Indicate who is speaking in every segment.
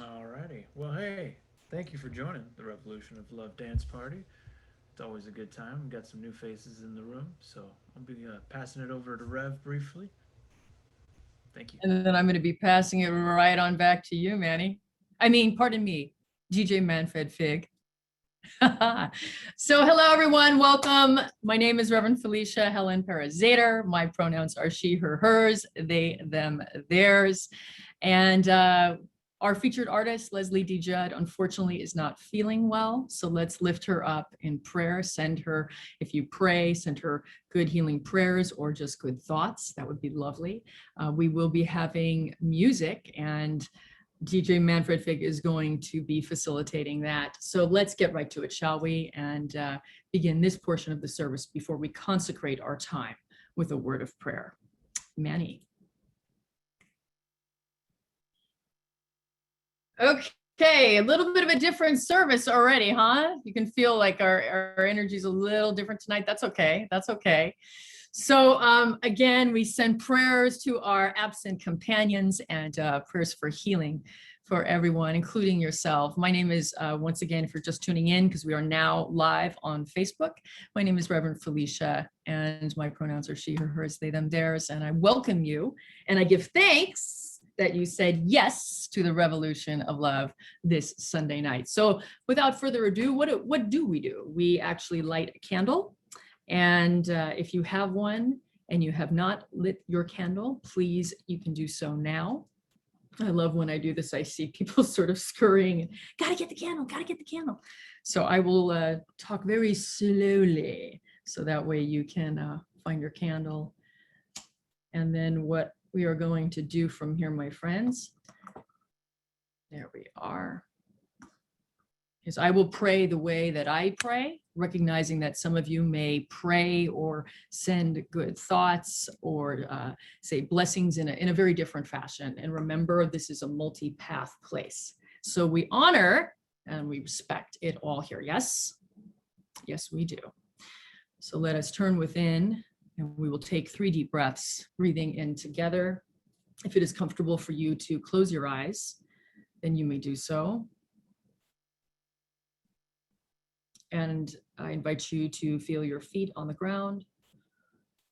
Speaker 1: Alrighty. Well, hey, thank you for joining the Revolution of Love dance party. It's always a good time. We've got some new faces in the room, so I'll be passing it over to Rev briefly. Thank you.
Speaker 2: And then I'm going to be passing it right on back to you, Manny. Pardon me, DJ Manfred Fig. So hello, everyone. Welcome. My name is Reverend Felicia Helen Perez-Zader. My pronouns are she, her, hers, they, them, theirs. And our featured artist, Leslie D. Judd, unfortunately is not feeling well. So let's lift her up in prayer. Send her, if you pray, send her good healing prayers or just good thoughts. That would be lovely. We will be having music, and DJ Manfred Fig is going to be facilitating that. So let's get right to it, shall we? And begin this portion of the service before we consecrate our time with a word of prayer. Manny. Okay, a little bit of a different service already, huh? You can feel like our energy is a little different tonight. That's okay. That's okay. So again, we send prayers to our absent companions and prayers for healing for everyone, including yourself. My name is, once again, if you're just tuning in, because we are now live on Facebook, my name is Reverend Felicia, and my pronouns are she, her, hers, they, them, theirs, and I welcome you, and I give thanks that you said yes to the Revolution of Love this Sunday night. So without further ado, what do? We actually light a candle. And if you have one and you have not lit your candle, please, you can do so now. I love when I do this, I see people sort of scurrying, and, gotta get the candle, gotta get the candle. So I will talk very slowly, so that way you can find your candle. And then what we are going to do from here, my friends, there we are, is I will pray the way that I pray, recognizing that some of you may pray or send good thoughts or say blessings in a very different fashion. And remember, this is a multi-path place. So we honor and we respect it all here. Yes? Yes, we do. So let us turn within, and we will take 3 deep breaths, breathing in together. If it is comfortable for you to close your eyes, then you may do so. And I invite you to feel your feet on the ground.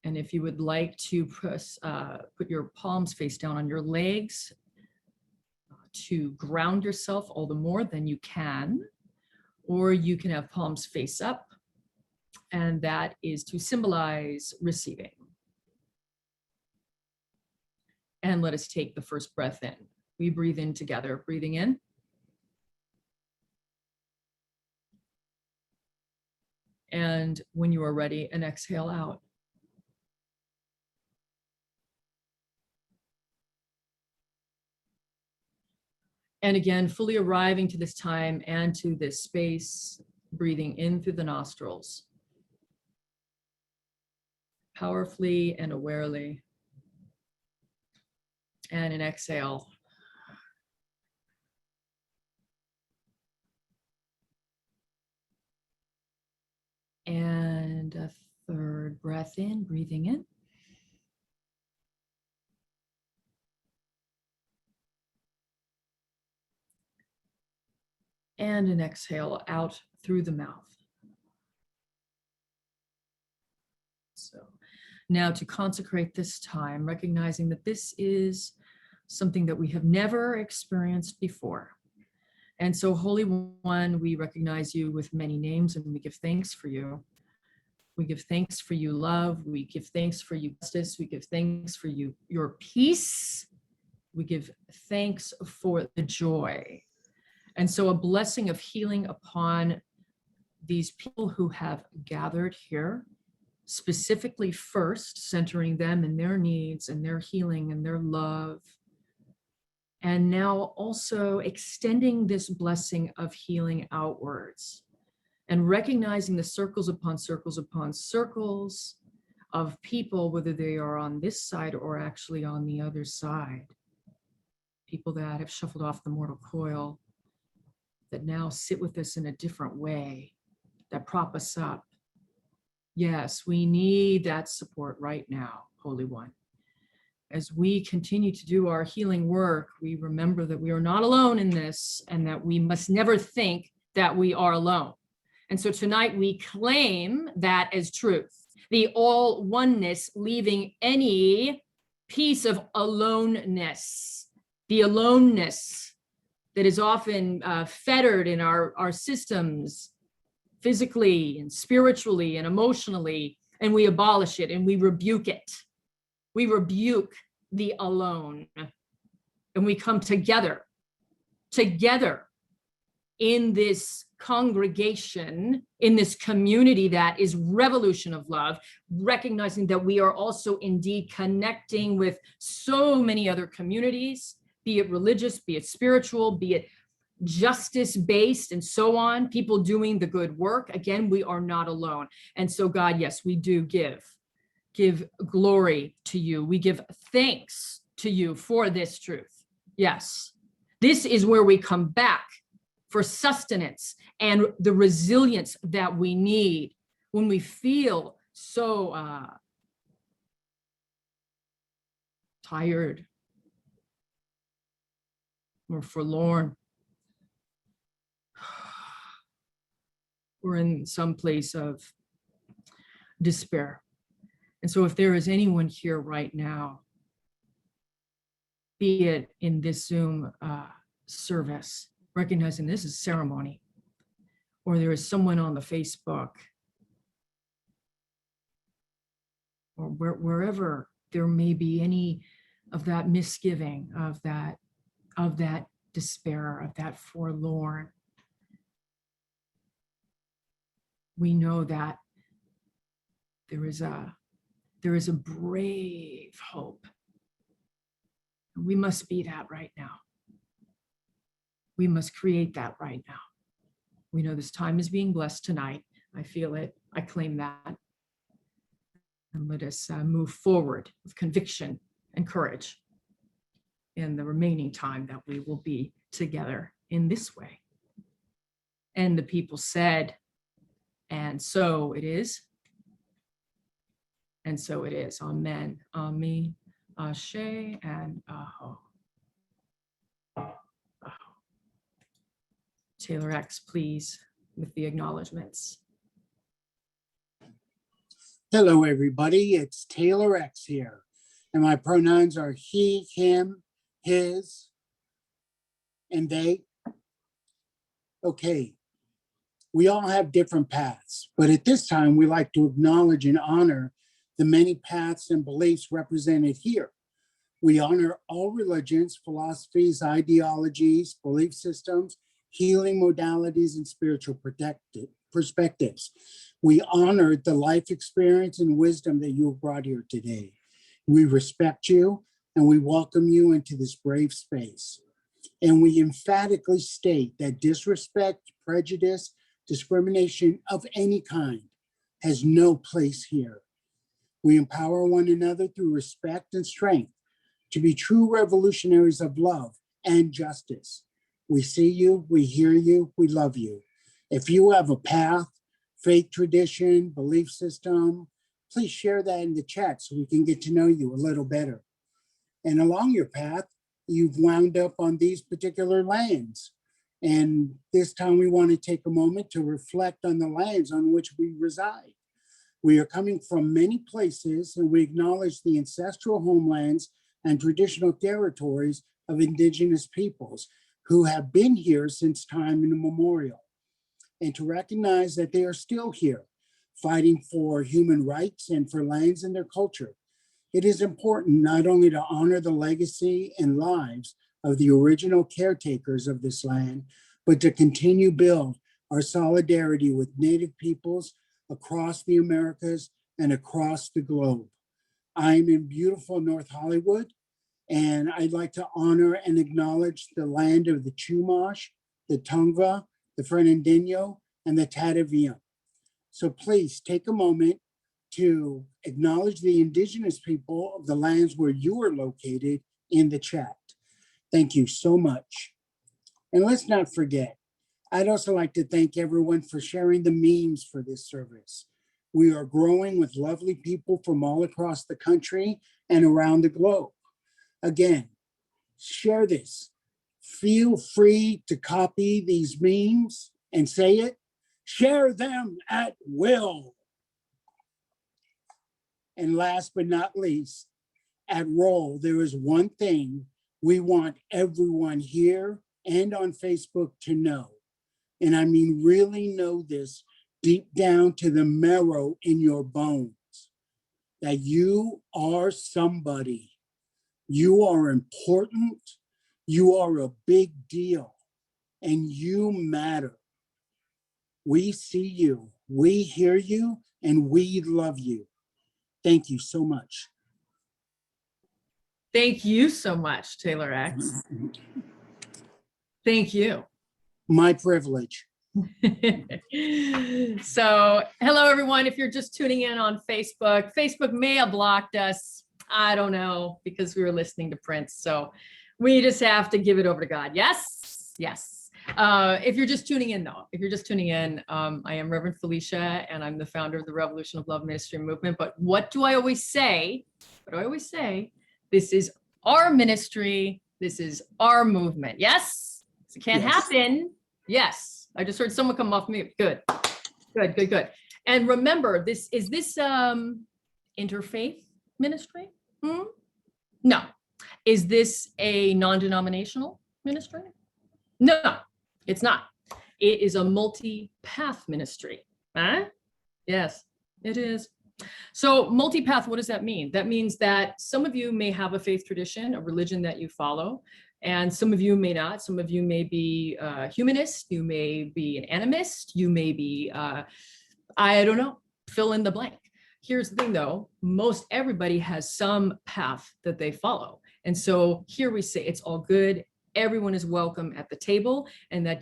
Speaker 2: And if you would like to put your palms face down on your legs to ground yourself all the more, then you can. Or you can have palms face up, and that is to symbolize receiving. And let us take the first breath in. We breathe in together, breathing in. And when you are ready, an exhale out. And again, fully arriving to this time and to this space, breathing in through the nostrils. Powerfully and awarely. And an exhale. And a third breath in, breathing in. And an exhale out through the mouth. So now to consecrate this time, recognizing that this is something that we have never experienced before. And so, Holy One, we recognize you with many names, and we give thanks for you. We give thanks for you, love. We give thanks for you, justice. We give thanks for you, your peace. We give thanks for the joy. And so a blessing of healing upon these people who have gathered here, specifically first centering them and their needs and their healing and their love. And now also extending this blessing of healing outwards and recognizing the circles upon circles upon circles of people, whether they are on this side or actually on the other side. People that have shuffled off the mortal coil, that now sit with us in a different way, that prop us up. Yes, we need that support right now, Holy One. as we continue to do our healing work, we remember that we are not alone in this and that we must never think that we are alone. And so tonight we claim that as truth, the all oneness, leaving any piece of aloneness, the aloneness that is often fettered in our systems, physically and spiritually and emotionally, and we abolish it and we rebuke it. We rebuke the alone, and we come together in this congregation, in this community that is Revolution of Love, recognizing that we are also indeed connecting with so many other communities, be it religious, be it spiritual, be it justice-based and so on, people doing the good work. Again, we are not alone. And so God, yes, we do give glory to you. We give thanks to you for this truth. Yes, this is where we come back for sustenance and the resilience that we need when we feel so tired or forlorn. We're in some place of despair. And so if there is anyone here right now, be it in this Zoom service, recognizing this is ceremony, or there is someone on the Facebook, or wherever there may be any of that misgiving, of that despair, of that forlorn, we know that there is a brave hope. We must be that right now. We must create that right now. We know this time is being blessed tonight. I feel it. I claim that. And let us move forward with conviction and courage in the remaining time that we will be together in this way. And the people said, and so it is. And so it is. Amen. Amen. Ashe and Aho. Taylor X, please, with the acknowledgements.
Speaker 3: Hello, everybody. It's Taylor X here, and my pronouns are he, him, his, and they. Okay, we all have different paths, but at this time, we like to acknowledge and honor the many paths and beliefs represented here. We honor all religions, philosophies, ideologies, belief systems, healing modalities, and spiritual perspectives. We honor the life experience and wisdom that you have brought here today. We respect you and we welcome you into this brave space. And we emphatically state that disrespect, prejudice, discrimination of any kind has no place here. We empower one another through respect and strength to be true revolutionaries of love and justice. We see you, we hear you, we love you. If you have a path, faith tradition, belief system, please share that in the chat so we can get to know you a little better. And along your path, you've wound up on these particular lands. And this time we want to take a moment to reflect on the lands on which we reside. We are coming from many places and we acknowledge the ancestral homelands and traditional territories of indigenous peoples who have been here since time immemorial, and to recognize that they are still here, fighting for human rights and for lands and their culture. It is important not only to honor the legacy and lives of the original caretakers of this land, but to continue build our solidarity with Native peoples across the Americas and across the globe. I'm in beautiful North Hollywood, and I'd like to honor and acknowledge the land of the Chumash, the Tongva, the Fernandinho, and the Tataviam. So please take a moment to acknowledge the indigenous people of the lands where you are located in the chat. Thank you so much. And let's not forget, I'd also like to thank everyone for sharing the memes for this service. We are growing with lovely people from all across the country and around the globe. Again, share this. Feel free to copy these memes and say it. Share them at will. And last but not least, at Roll, there is one thing we want everyone here and on Facebook to know. And I mean, really know this deep down to the marrow in your bones, that you are somebody. You are important. You are a big deal, and you matter. We see you, we hear you, and we love you. Thank you so much.
Speaker 2: Thank you so much, Taylor X. Thank you.
Speaker 3: My privilege.
Speaker 2: So, hello everyone. If you're just tuning in on Facebook, Facebook may have blocked us. I don't know, because we were listening to Prince. So we just have to give it over to God. Yes, yes. If you're just tuning in though, I am Reverend Felicia and I'm the founder of the Revolution of Love Ministry Movement. But what do I always say? This is our ministry. This is our movement. Yes, it can't happen. Yes, I just heard someone come off mute. Good. And remember, this interfaith ministry? No. Is this a non-denominational ministry? No, it's not. It is a multi-path ministry. Huh? Yes, it is. So multi-path, what does that mean? That means that some of you may have a faith tradition, a religion that you follow, and some of you may not. Some of you may be humanist, you may be an animist, you may be, I don't know, fill in the blank. Here's the thing though, most everybody has some path that they follow. And so here we say it's all good. Everyone is welcome at the table, and that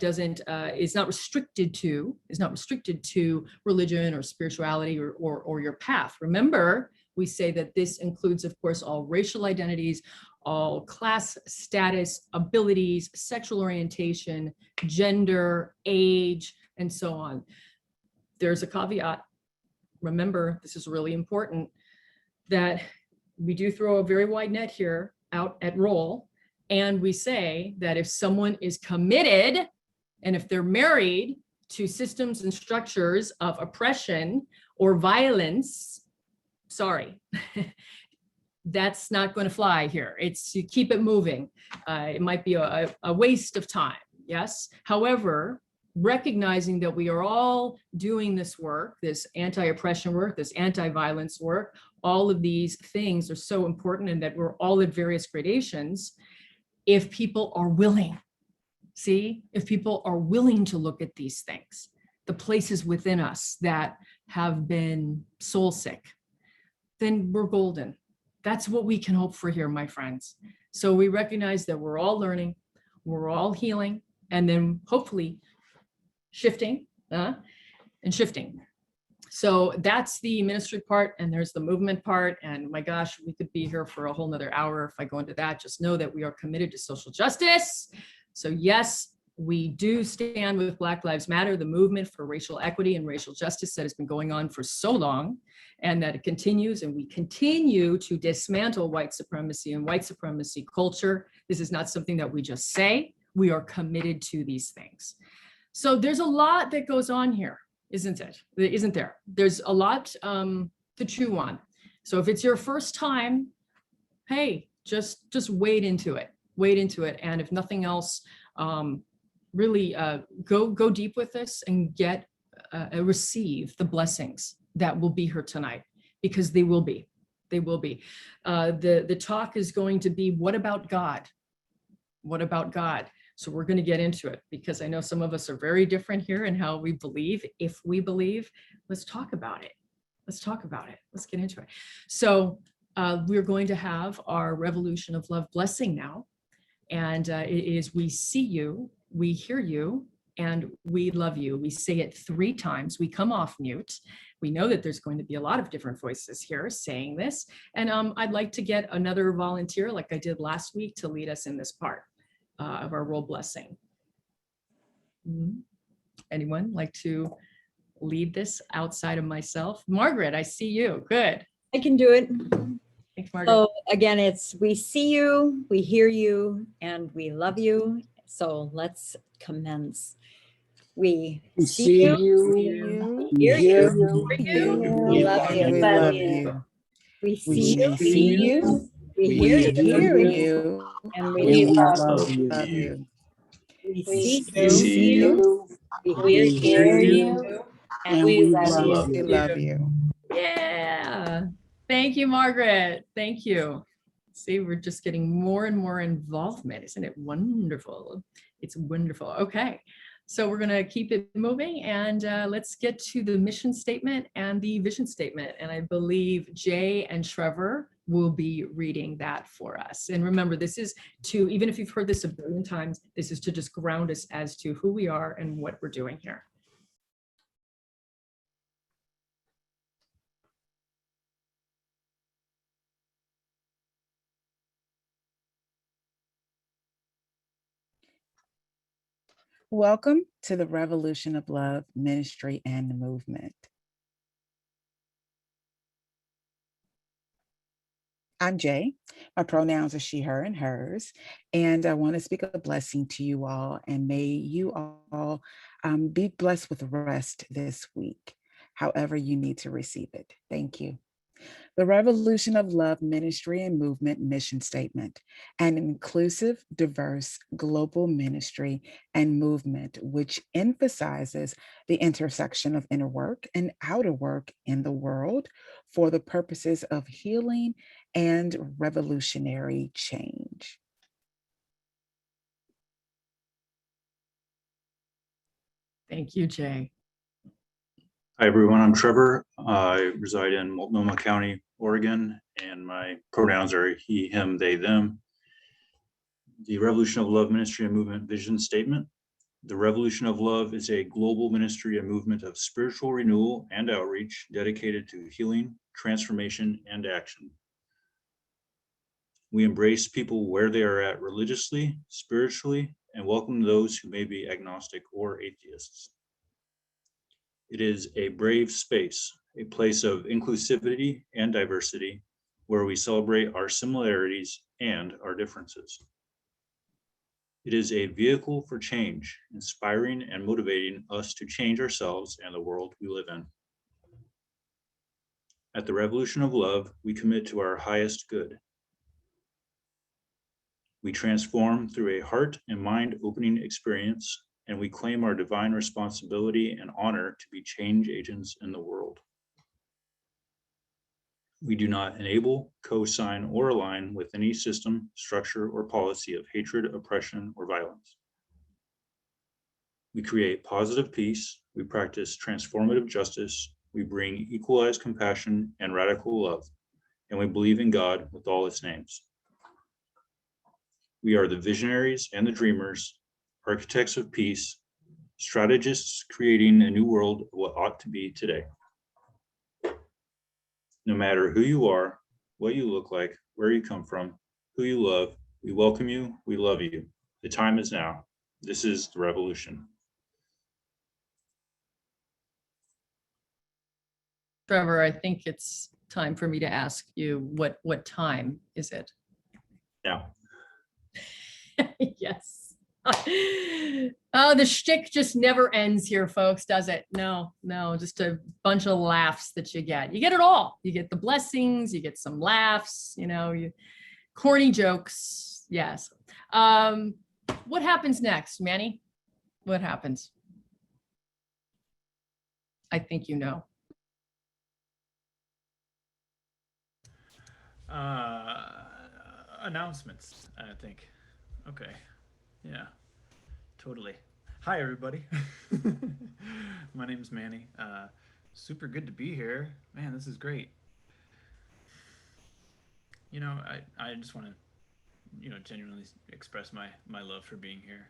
Speaker 2: is not restricted to religion or spirituality or your path. Remember, we say that this includes, of course, all racial identities, all class status, abilities, sexual orientation, gender, age, and so on. There's a caveat. Remember, this is really important, that we do throw a very wide net here out at Roll. And we say that if someone is committed and if they're married to systems and structures of oppression or violence, sorry, that's not going to fly here. It's you keep it moving. It might be a waste of time. Yes. However, recognizing that we are all doing this work, this anti-oppression work, this anti-violence work, all of these things are so important, and that we're all at various gradations. If people are willing, if people are willing to look at these things, the places within us that have been soul sick, then we're golden. That's what we can hope for here, my friends. So we recognize that we're all learning, we're all healing, and then hopefully shifting and shifting. So that's the ministry part, and there's the movement part. And my gosh, we could be here for a whole nother hour if I go into that. Just know that we are committed to social justice. So yes, we do stand with Black Lives Matter, the movement for racial equity and racial justice that has been going on for so long, and that it continues, and we continue to dismantle white supremacy and white supremacy culture. This is not something that we just say. We are committed to these things. So there's a lot that goes on here. Isn't there? There's a lot to chew on. So if it's your first time, hey, just wade into it. And if nothing else, really go deep with this and get receive the blessings that will be here tonight, because they will be. The talk is going to be, what about God? What about God? So we're going to get into it, because I know some of us are very different here in how we believe. If we believe, let's talk about it. Let's get into it. So we're going to have our Revolution of Love blessing now. And it is, we see you, we hear you, and we love you. We say it 3 times. We come off mute. We know that there's going to be a lot of different voices here saying this. And I'd like to get another volunteer, like I did last week, to lead us in this part of our Roll blessing. Anyone like to lead this outside of myself? Margaret, I see you. Good.
Speaker 4: I can do it.
Speaker 2: Thanks, Margaret.
Speaker 4: So again, it's we see you, we hear you, and we love you. So let's commence. We
Speaker 3: We
Speaker 4: see
Speaker 3: see
Speaker 4: you,
Speaker 3: you, we
Speaker 4: hear
Speaker 3: hear
Speaker 4: you,
Speaker 3: you,
Speaker 4: we love
Speaker 3: and
Speaker 4: you.
Speaker 3: we love you.
Speaker 4: We
Speaker 3: We
Speaker 4: see you,
Speaker 3: see you,
Speaker 4: we
Speaker 3: we
Speaker 4: hear
Speaker 3: hear
Speaker 4: you,
Speaker 3: you,
Speaker 4: and
Speaker 3: and
Speaker 4: we
Speaker 3: we
Speaker 4: love
Speaker 3: love
Speaker 4: you.
Speaker 3: you.
Speaker 4: We
Speaker 3: We
Speaker 4: see
Speaker 3: see
Speaker 4: you,
Speaker 3: you,
Speaker 4: we
Speaker 3: we
Speaker 4: hear
Speaker 3: hear
Speaker 4: you,
Speaker 3: you,
Speaker 4: and
Speaker 3: and
Speaker 4: we
Speaker 3: we
Speaker 4: love
Speaker 3: love
Speaker 4: you.
Speaker 3: you.
Speaker 5: Love you.
Speaker 2: Yeah. Thank you, Margaret. Thank you. See, we're just getting more and more involvement. Isn't it wonderful? It's wonderful. Okay. So we're going to keep it moving and let's get to the mission statement and the vision statement. And I believe Jay and Trevor will be reading that for us. And remember, this is to, even if you've heard this a billion times, this is to just ground us as to who we are and what we're doing here.
Speaker 5: Welcome to the Revolution of Love Ministry and Movement. I'm Jay. My pronouns are she, her, and hers. And I want to speak a blessing to you all. And may you all be blessed with rest this week, however you need to receive it. Thank you. The Revolution of Love Ministry and Movement mission statement, an inclusive, diverse, global ministry and movement which emphasizes the intersection of inner work and outer work in the world for the purposes of healing and revolutionary change.
Speaker 2: Thank you, Jay.
Speaker 6: Hi, everyone. I'm Trevor. I reside in Multnomah County, Oregon, and my pronouns are he, him, they, them. The Revolution of Love Ministry and Movement Vision Statement. The Revolution of Love is a global ministry and movement of spiritual renewal and outreach dedicated to healing, transformation, and action. We embrace people where they are at religiously, spiritually, and welcome those who may be agnostic or atheists. It is a brave space, a place of inclusivity and diversity, where we celebrate our similarities and our differences. It is a vehicle for change, inspiring and motivating us to change ourselves and the world we live in. At the Revolution of Love, we commit to our highest good. We transform through a heart and mind opening experience, and we claim our divine responsibility and honor to be change agents in the world. We do not enable, co-sign, or align with any system, structure, or policy of hatred, oppression, or violence. We create positive peace, we practice transformative justice, we bring equalized compassion and radical love, and we believe in God with all its names. We are the visionaries and the dreamers, architects of peace, strategists creating a new world of what ought to be today. No matter who you are, what you look like, where you come from, who you love, we welcome you, we love you. The time is now. This is the revolution.
Speaker 2: Trevor, I think it's time for me to ask you what time is it?
Speaker 6: Now.
Speaker 2: Yes. Oh, the shtick just never ends here, folks, does it? No, just a bunch of laughs that you get. You get it all. You get the blessings, you get some laughs, corny jokes. Yes. What happens next, Manny? What happens? I think you know.
Speaker 1: Announcements, I think. Okay. Yeah, totally. Hi, everybody. My name is Manny. Super good to be here. Man, this is great. I just want to, genuinely express my love for being here.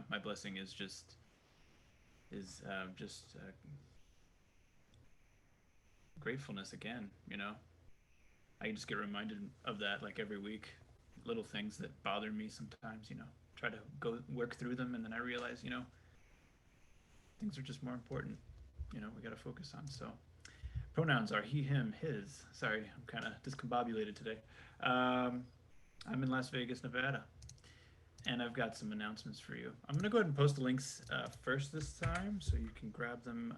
Speaker 1: My blessing is just gratefulness again. I just get reminded of that like every week. Little things that bother me sometimes. Try to go work through them, and then I realize, things are just more important. We got to focus on. So pronouns are he, him, his. Sorry, I'm kind of discombobulated today. I'm in Las Vegas, Nevada, and I've got some announcements for you. I'm going to go ahead and post the links first this time, so you can grab them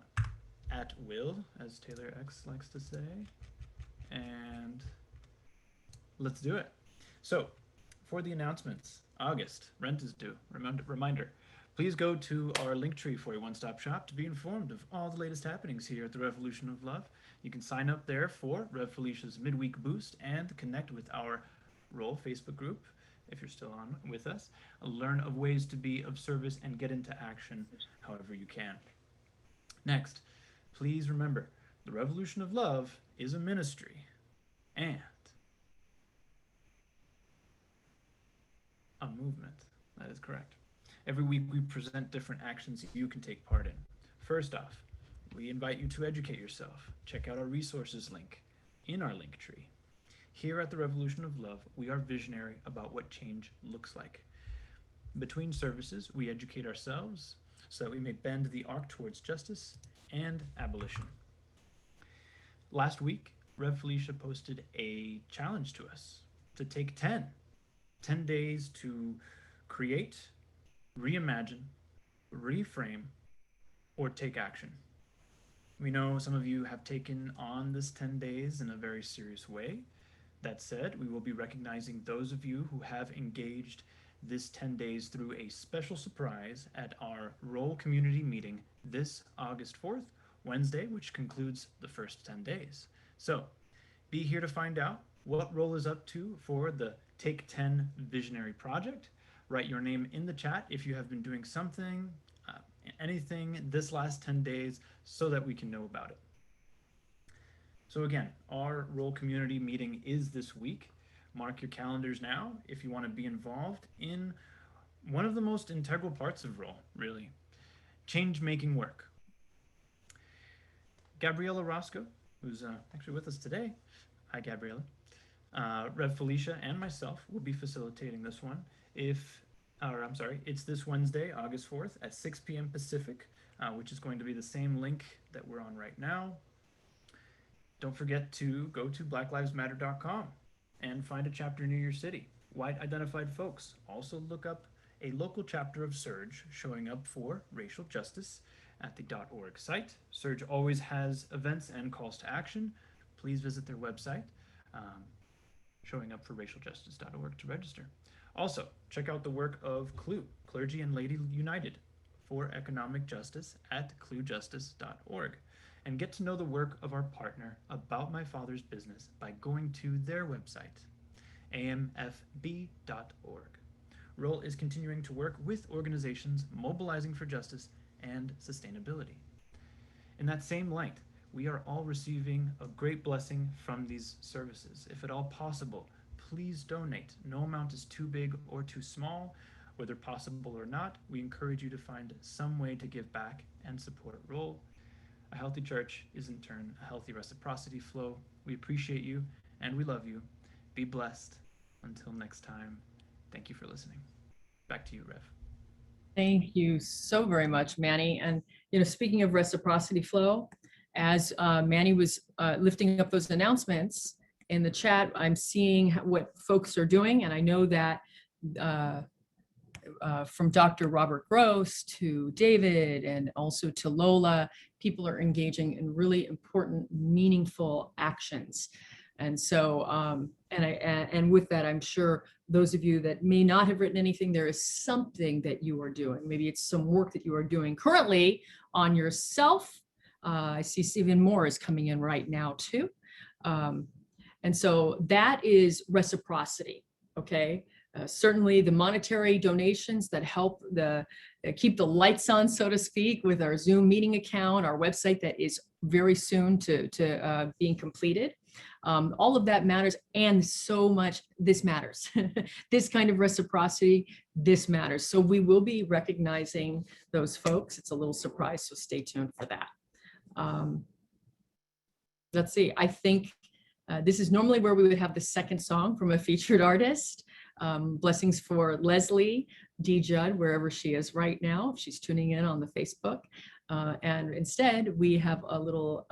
Speaker 1: at will, as Taylor X likes to say. And let's do it. So, for the announcements, August, rent is due. Reminder, please go to our Linktree for a one-stop shop to be informed of all the latest happenings here at the Revolution of Love. You can sign up there for Rev Felicia's midweek boost and connect with our Roll Facebook group if you're still on with us. Learn of ways to be of service and get into action however you can. Next, please remember, the Revolution of Love is a ministry and a movement. That is correct. Every week we present different actions you can take part in. First off, we invite you to educate yourself. Check out our resources link in our Linktree. Here at the Revolution of Love, we are visionary about what change looks like. Between services, we educate ourselves so that we may bend the arc towards justice and abolition. Last week, Rev Felicia posted a challenge to us to take 10 days to create, reimagine, reframe, or take action. We know some of you have taken on this 10 days in a very serious way. That said, we will be recognizing those of you who have engaged this 10 days through a special surprise at our Roll community meeting this August 4th, Wednesday, which concludes the first 10 days. So be here to find out what Roll is up to for the Take 10 Visionary Project. Write your name in the chat if you have been doing something, anything this last 10 days so that we can know about it. So again, our Roll community meeting is this week. Mark your calendars now if you want to be involved in one of the most integral parts of Roll, really. Change-making work. Gabriella Roscoe, who's actually with us today. Hi, Gabriella. Rev Felicia and myself will be facilitating this one. It's this Wednesday, August 4th at 6 p.m. Pacific, which is going to be the same link that we're on right now. Don't forget to go to blacklivesmatter.com and find a chapter near your city. White identified folks. Also look up a local chapter of Surge showing up for racial justice at the .org site. Surge always has events and calls to action. Please visit their website, showing up for racialjustice.org to register. Also, check out the work of CLUE, Clergy and Lady United for Economic Justice at cluejustice.org. And get to know the work of our partner About My Father's Business by going to their website, amfb.org. Roll is continuing to work with organizations mobilizing for justice and sustainability. In that same light, we are all receiving a great blessing from these services. If at all possible, please donate. No amount is too big or too small. Whether possible or not, we encourage you to find some way to give back and support Roll. A healthy church is in turn a healthy reciprocity flow. We appreciate you and we love you. Be blessed. Until next time, thank you for listening. Back to you, Rev.
Speaker 2: Thank you so very much, Manny. And speaking of reciprocity flow, as Manny was lifting up those announcements in the chat, I'm seeing what folks are doing, and I know that from Dr. Robert Gross to David and also to Lola, people are engaging in really important, meaningful actions. And so, and with that, I'm sure those of you that may not have written anything, there is something that you are doing. Maybe it's some work that you are doing currently on yourself. I see Stephen Moore is coming in right now too. And so that is reciprocity, okay? Certainly the monetary donations that help keep the lights on, so to speak, with our Zoom meeting account, our website that is very soon to being completed. All of that matters, and so much this matters. This kind of reciprocity, this matters. So we will be recognizing those folks. It's a little surprise, so stay tuned for that. Let's see, I think this is normally where we would have the second song from a featured artist. Blessings for Leslie D. Judd, wherever she is right now, if she's tuning in on the Facebook. And instead, we have a little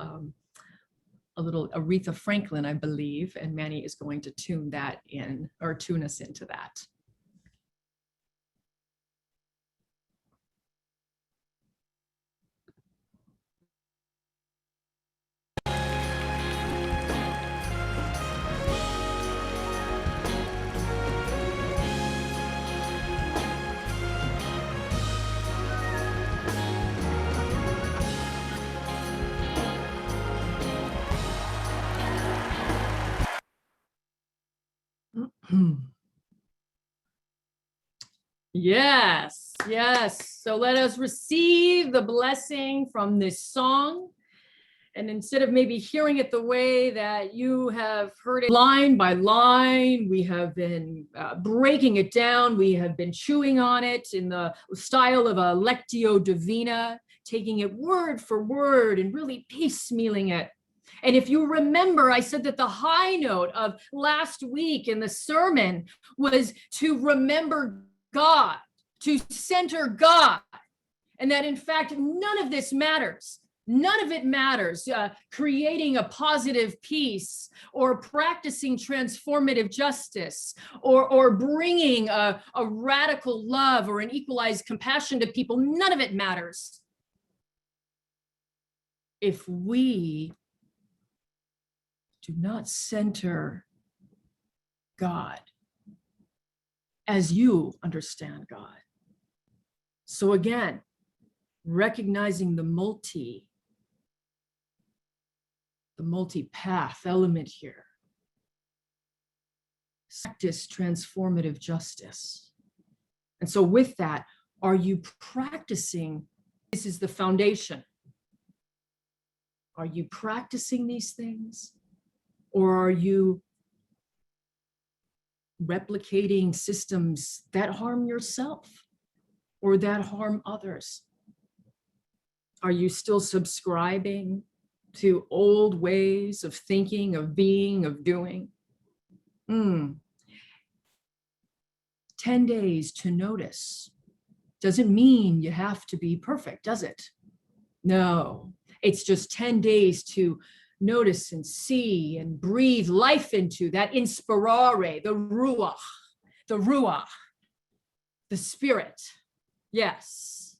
Speaker 2: a little Aretha Franklin, I believe, and Manny is going to tune that in, or tune us into that. Yes, yes. So let us receive the blessing from this song. And instead of maybe hearing it the way that you have heard it line by line, we have been breaking it down. We have been chewing on it in the style of a Lectio Divina, taking it word for word and really piecemealing it. And if you remember, I said that the high note of last week in the sermon was to remember God, to center God, and that in fact, none of this matters. None of it matters. Creating a positive peace or practicing transformative justice or bringing a radical love or an equalized compassion to people, none of it matters if we do not center God as you understand God. So again, recognizing the multi-path element here. Practice transformative justice. And so with that, are you practicing? This is the foundation. Are you practicing these things? Or are you replicating systems that harm yourself or that harm others? Are you still subscribing to old ways of thinking, of being, of doing? 10 days to notice doesn't mean you have to be perfect, does it? No, it's just 10 days to notice and see and breathe life into that inspirare, the ruach, the spirit. Yes.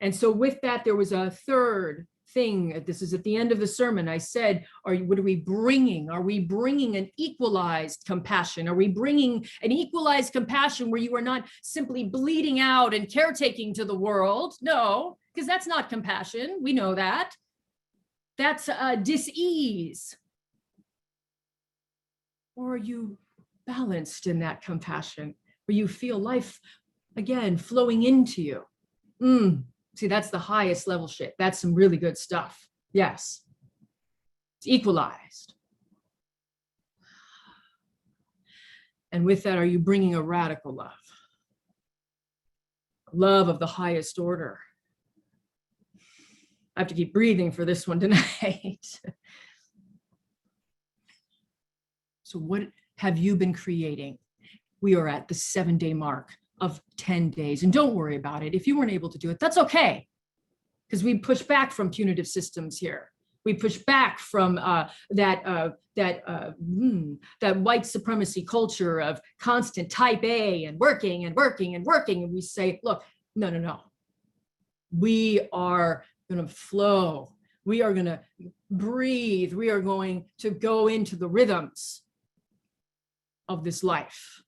Speaker 2: And so with that, there was a third thing. This is at the end of the sermon. I said, what are we bringing? Are we bringing an equalized compassion? Are we bringing an equalized compassion where you are not simply bleeding out and caretaking to the world? No, because that's not compassion. We know that. That's dis-ease. Or are you balanced in that compassion where you feel life, again, flowing into you? See, that's the highest level shit. That's some really good stuff. Yes. It's equalized. And with that, are you bringing a radical love? Love of the highest order. I have to keep breathing for this one tonight. So what have you been creating? We are at the 7-day mark of 10 days. And don't worry about it. If you weren't able to do it, that's okay. Because we push back from punitive systems here. We push back from that white supremacy culture of constant type A and working and working and working. And we say, look, no. We are going to flow. We are going to breathe. We are going to go into the rhythms of this life.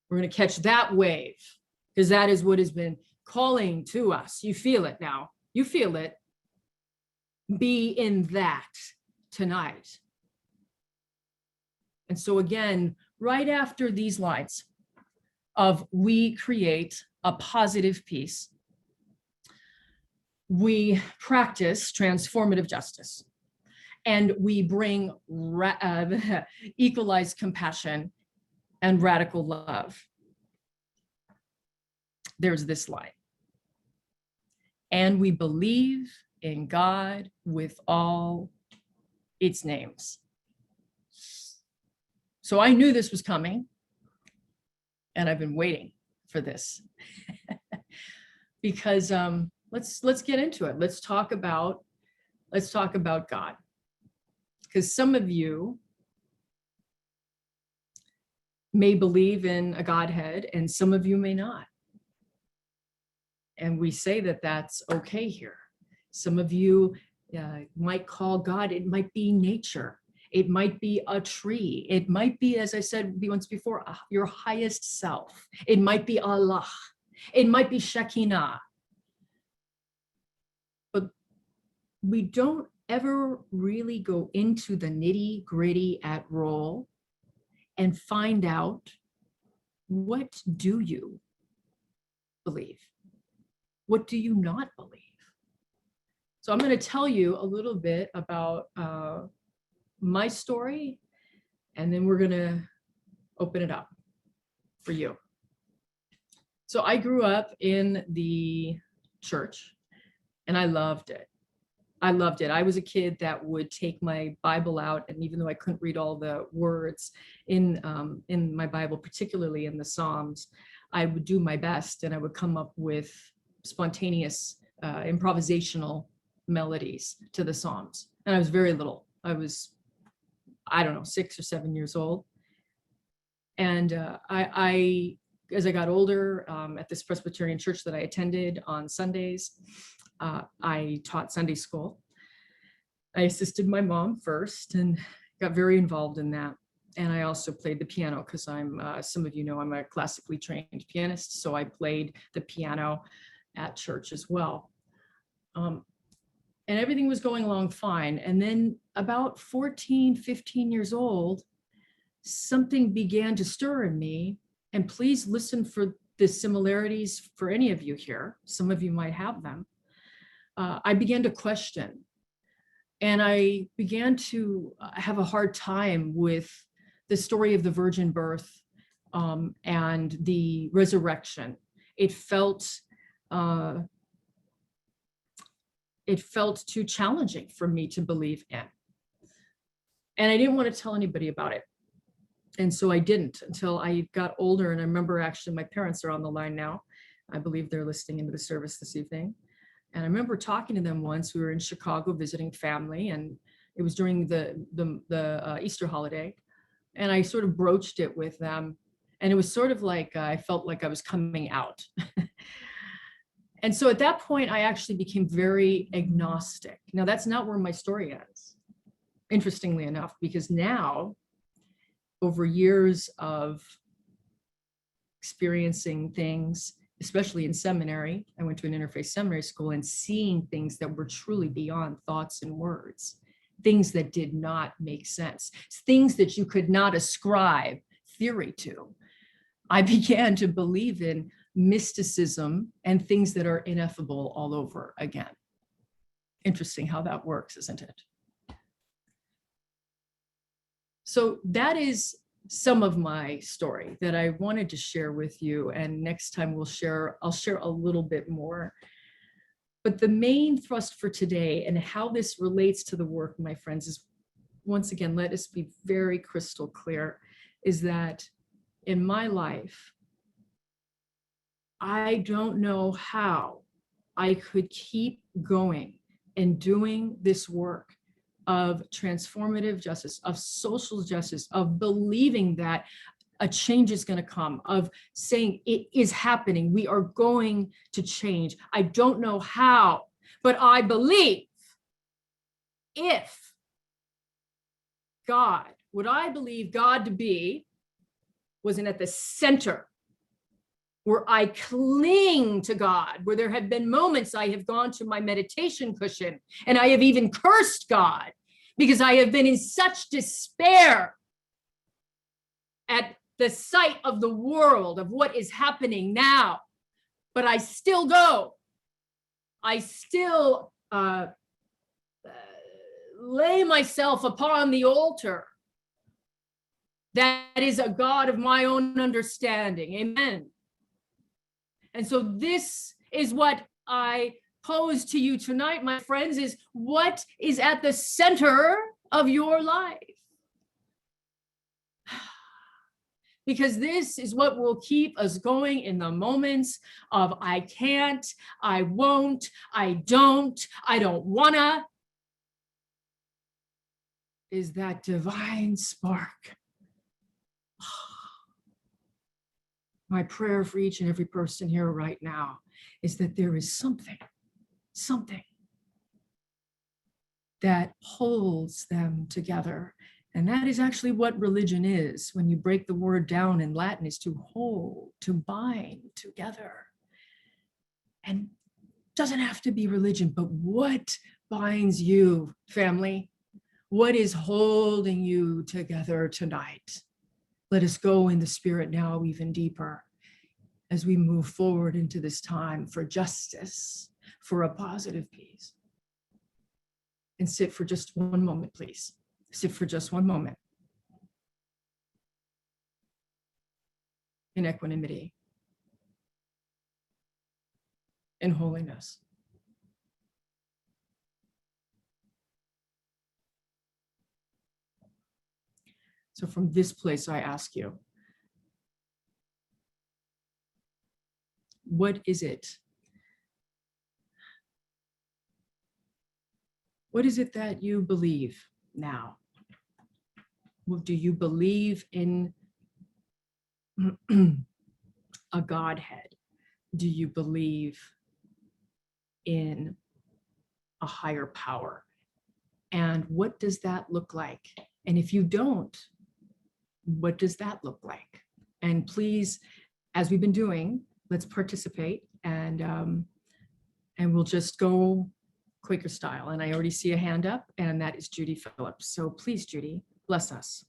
Speaker 2: We're going to catch that wave because that is what has been calling to us. You feel it now. You feel it. Be in that tonight. And so again, right after these lines of we create a positive peace, we practice transformative justice, and we bring equalized compassion and radical love. There's this line. And we believe in God with all its names. So I knew this was coming, and I've been waiting for this. Because let's get into it. Let's talk about God. because some of you may believe in a Godhead and some of you may not. And we say that that's okay here. Some of you might call God, it might be nature. It might be a tree. It might be, as I said once before, your highest self. It might be Allah. It might be Shekinah. But we don't ever really go into the nitty gritty at roll and find out, what do you believe? What do you not believe? So I'm going to tell you a little bit about my story, and then we're going to open it up for you. So I grew up in the church and I loved it. I loved it. I was a kid that would take my Bible out, and even though I couldn't read all the words in my Bible, particularly in the Psalms, I would do my best and I would come up with spontaneous improvisational melodies to the Psalms. And I was very little. I was, I don't know, 6 or 7 years old. And I as I got older, at this Presbyterian church that I attended on Sundays, I taught Sunday school. I assisted my mom first and got very involved in that. And I also played the piano because I'm, some of you know, I'm a classically trained pianist. So I played the piano at church as well. And everything was going along fine. And then about 14, 15 years old, something began to stir in me. And please listen for the similarities for any of you here. Some of you might have them. I began to question. And I began to have a hard time with the story of the virgin birth and the resurrection. It felt too challenging for me to believe in. And I didn't want to tell anybody about it. And so I didn't until I got older. And I remember, actually, my parents are on the line now. I believe they're listening into the service this evening. And I remember talking to them once. We were in Chicago visiting family, and it was during the Easter holiday. And I sort of broached it with them. And it was sort of like, I felt like I was coming out. And so at that point, I actually became very agnostic. Now, that's not where my story ends, interestingly enough, because now, over years of experiencing things, especially in seminary, I went to an interfaith seminary school, and seeing things that were truly beyond thoughts and words, things that did not make sense, things that you could not ascribe theory to. I began to believe in mysticism and things that are ineffable all over again. Interesting how that works, isn't it? So that is some of my story that I wanted to share with you. And next time I'll share a little bit more. But the main thrust for today and how this relates to the work, my friends, is, once again, let us be very crystal clear, is that in my life, I don't know how I could keep going and doing this work of transformative justice, of social justice, of believing that a change is going to come, of saying it is happening, we are going to change. I don't know how, but I believe if God, what I believe God to be, wasn't at the center, where I cling to God, where there have been moments I have gone to my meditation cushion and I have even cursed God because I have been in such despair at the sight of the world, of what is happening now. But I still go. I still lay myself upon the altar. That is a God of my own understanding. Amen. And so this is what I pose to you tonight, my friends, is what is at the center of your life? Because this is what will keep us going in the moments of I can't, I won't, I don't wanna. is that divine spark. My prayer for each and every person here right now is that there is something that holds them together. And that is actually what religion is. When you break the word down in Latin, is to hold, to bind together. And doesn't have to be religion, but what binds you, family? What is holding you together tonight? Let us go in the spirit now even deeper as we move forward into this time for justice, for a positive peace. And sit for just one moment, please. Sit for just one moment. In equanimity, in holiness. So from this place, I ask you, what is it? What is it that you believe now? Well, do you believe in a Godhead? Do you believe in a higher power? And what does that look like? And if you don't, what does that look like? And please, as we've been doing, let's participate and we'll just go Quaker style. And I already see a hand up, and that is Judy Phillips. So please, Judy, bless us.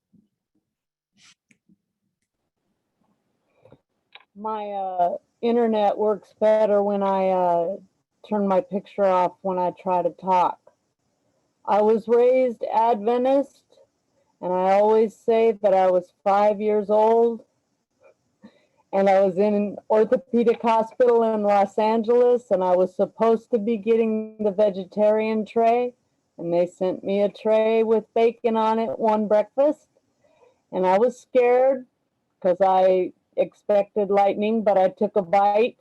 Speaker 7: My internet works better when I turn my picture off when I try to talk. I was raised Adventist, and I always say that I was 5 years old, and I was in an orthopedic hospital in Los Angeles, and I was supposed to be getting the vegetarian tray, and they sent me a tray with bacon on it one breakfast, and I was scared because I expected lightning, but I took a bite,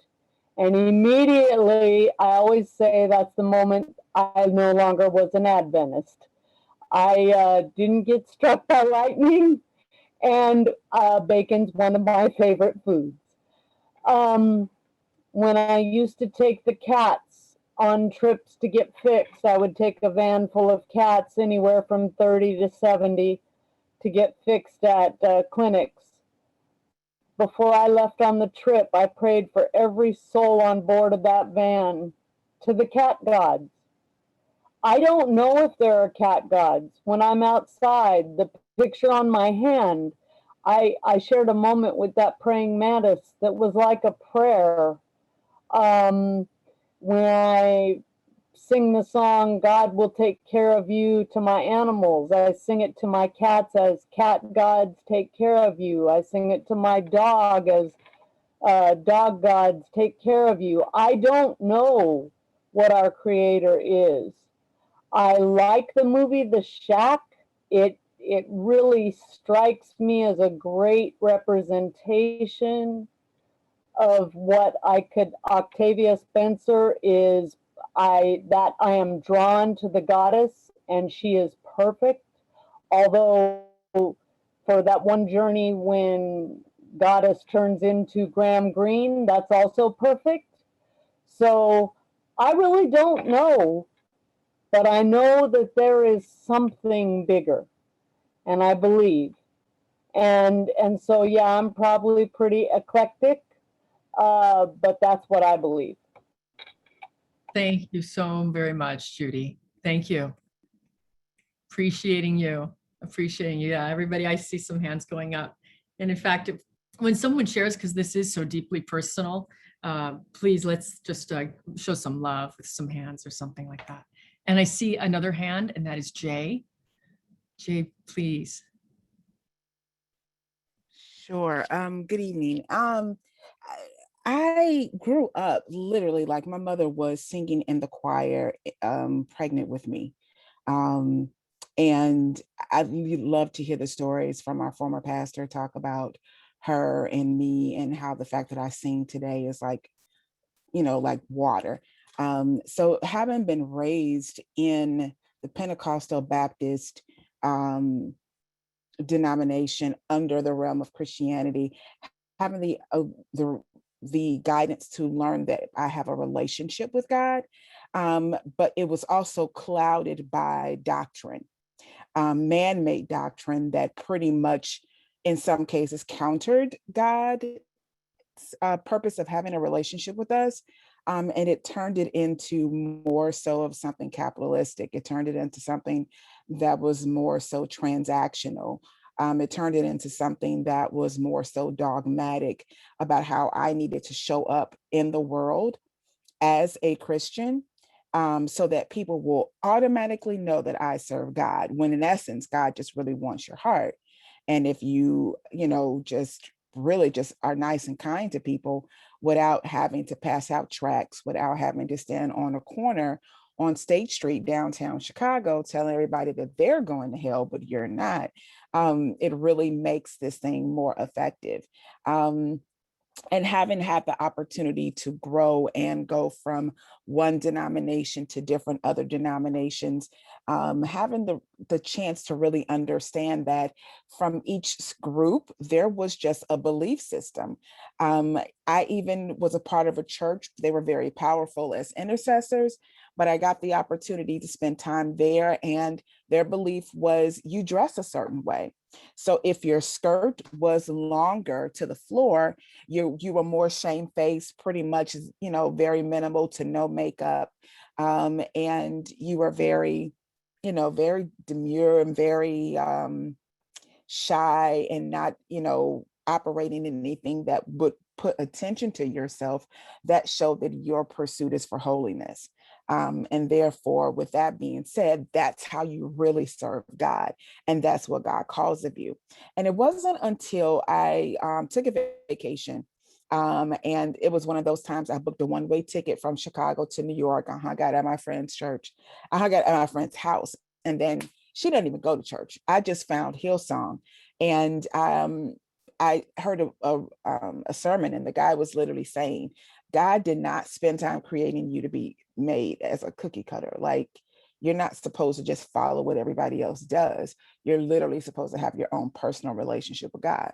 Speaker 7: and immediately, I always say that's the moment I no longer was an Adventist. I didn't get struck by lightning, and bacon's one of my favorite foods. When I used to take the cats on trips to get fixed, I would take a van full of cats, anywhere from 30 to 70, to get fixed at clinics. Before I left on the trip, I prayed for every soul on board of that van to the cat gods. I don't know if there are cat gods. When I'm outside, the picture on my hand, I shared a moment with that praying mantis that was like a prayer. When I sing the song, God will take care of you, to my animals, I sing it to my cats as cat gods take care of you. I sing it to my dog as dog gods take care of you. I don't know what our creator is. I like the movie The Shack. It really strikes me as a great representation of what Octavia Spencer is. I am drawn to the goddess, and she is perfect. Although for that one journey when goddess turns into Graham Greene, that's also perfect. So I really don't know, but I know that there is something bigger, and I believe. And so, yeah, I'm probably pretty eclectic, but that's what I believe.
Speaker 2: Thank you so very much, Judy. Thank you. Appreciating you. Yeah, everybody, I see some hands going up. And in fact, when someone shares, because this is so deeply personal, please let's just show some love with some hands or something like that. And I see another hand, and that is Jay. Jay, please.
Speaker 5: Sure. Good evening. I grew up literally like my mother was singing in the choir, pregnant with me. And I love to hear the stories from our former pastor talk about her and me, and how the fact that I sing today is like, like water. So having been raised in the Pentecostal Baptist denomination under the realm of Christianity, having the guidance to learn that I have a relationship with God, but it was also clouded by doctrine, man-made doctrine that pretty much, in some cases, countered God's purpose of having a relationship with us. And it turned it into more so of something capitalistic. It turned it into something that was more so transactional. It turned it into something that was more so dogmatic about how I needed to show up in the world as a Christian, so that people will automatically know that I serve God, when in essence, God just really wants your heart. And if you, just really just are nice and kind to people without having to pass out tracts, without having to stand on a corner on State Street, downtown Chicago, telling everybody that they're going to hell, but you're not, it really makes this thing more effective. And having had the opportunity to grow and go from one denomination to different other denominations, having the chance to really understand that from each group, there was just a belief system. I even was a part of a church. They were very powerful as intercessors, but I got the opportunity to spend time there, and their belief was you dress a certain way. So if your skirt was longer to the floor, you were more shamefaced, pretty much, very minimal to no makeup. And you were very, very demure and very shy, and not, operating in anything that would put attention to yourself, that showed that your pursuit is for holiness. And therefore, with that being said, that's how you really serve God. And that's what God calls of you. And it wasn't until I took a vacation, and it was one of those times I booked a one-way ticket from Chicago to New York. I hung out at my friend's church. I hung out at my friend's house. And then she didn't even go to church. I just found Hillsong. And I heard a sermon, and the guy was literally saying, God did not spend time creating you to be made as a cookie cutter. Like, you're not supposed to just follow what everybody else does. You're literally supposed to have your own personal relationship with God,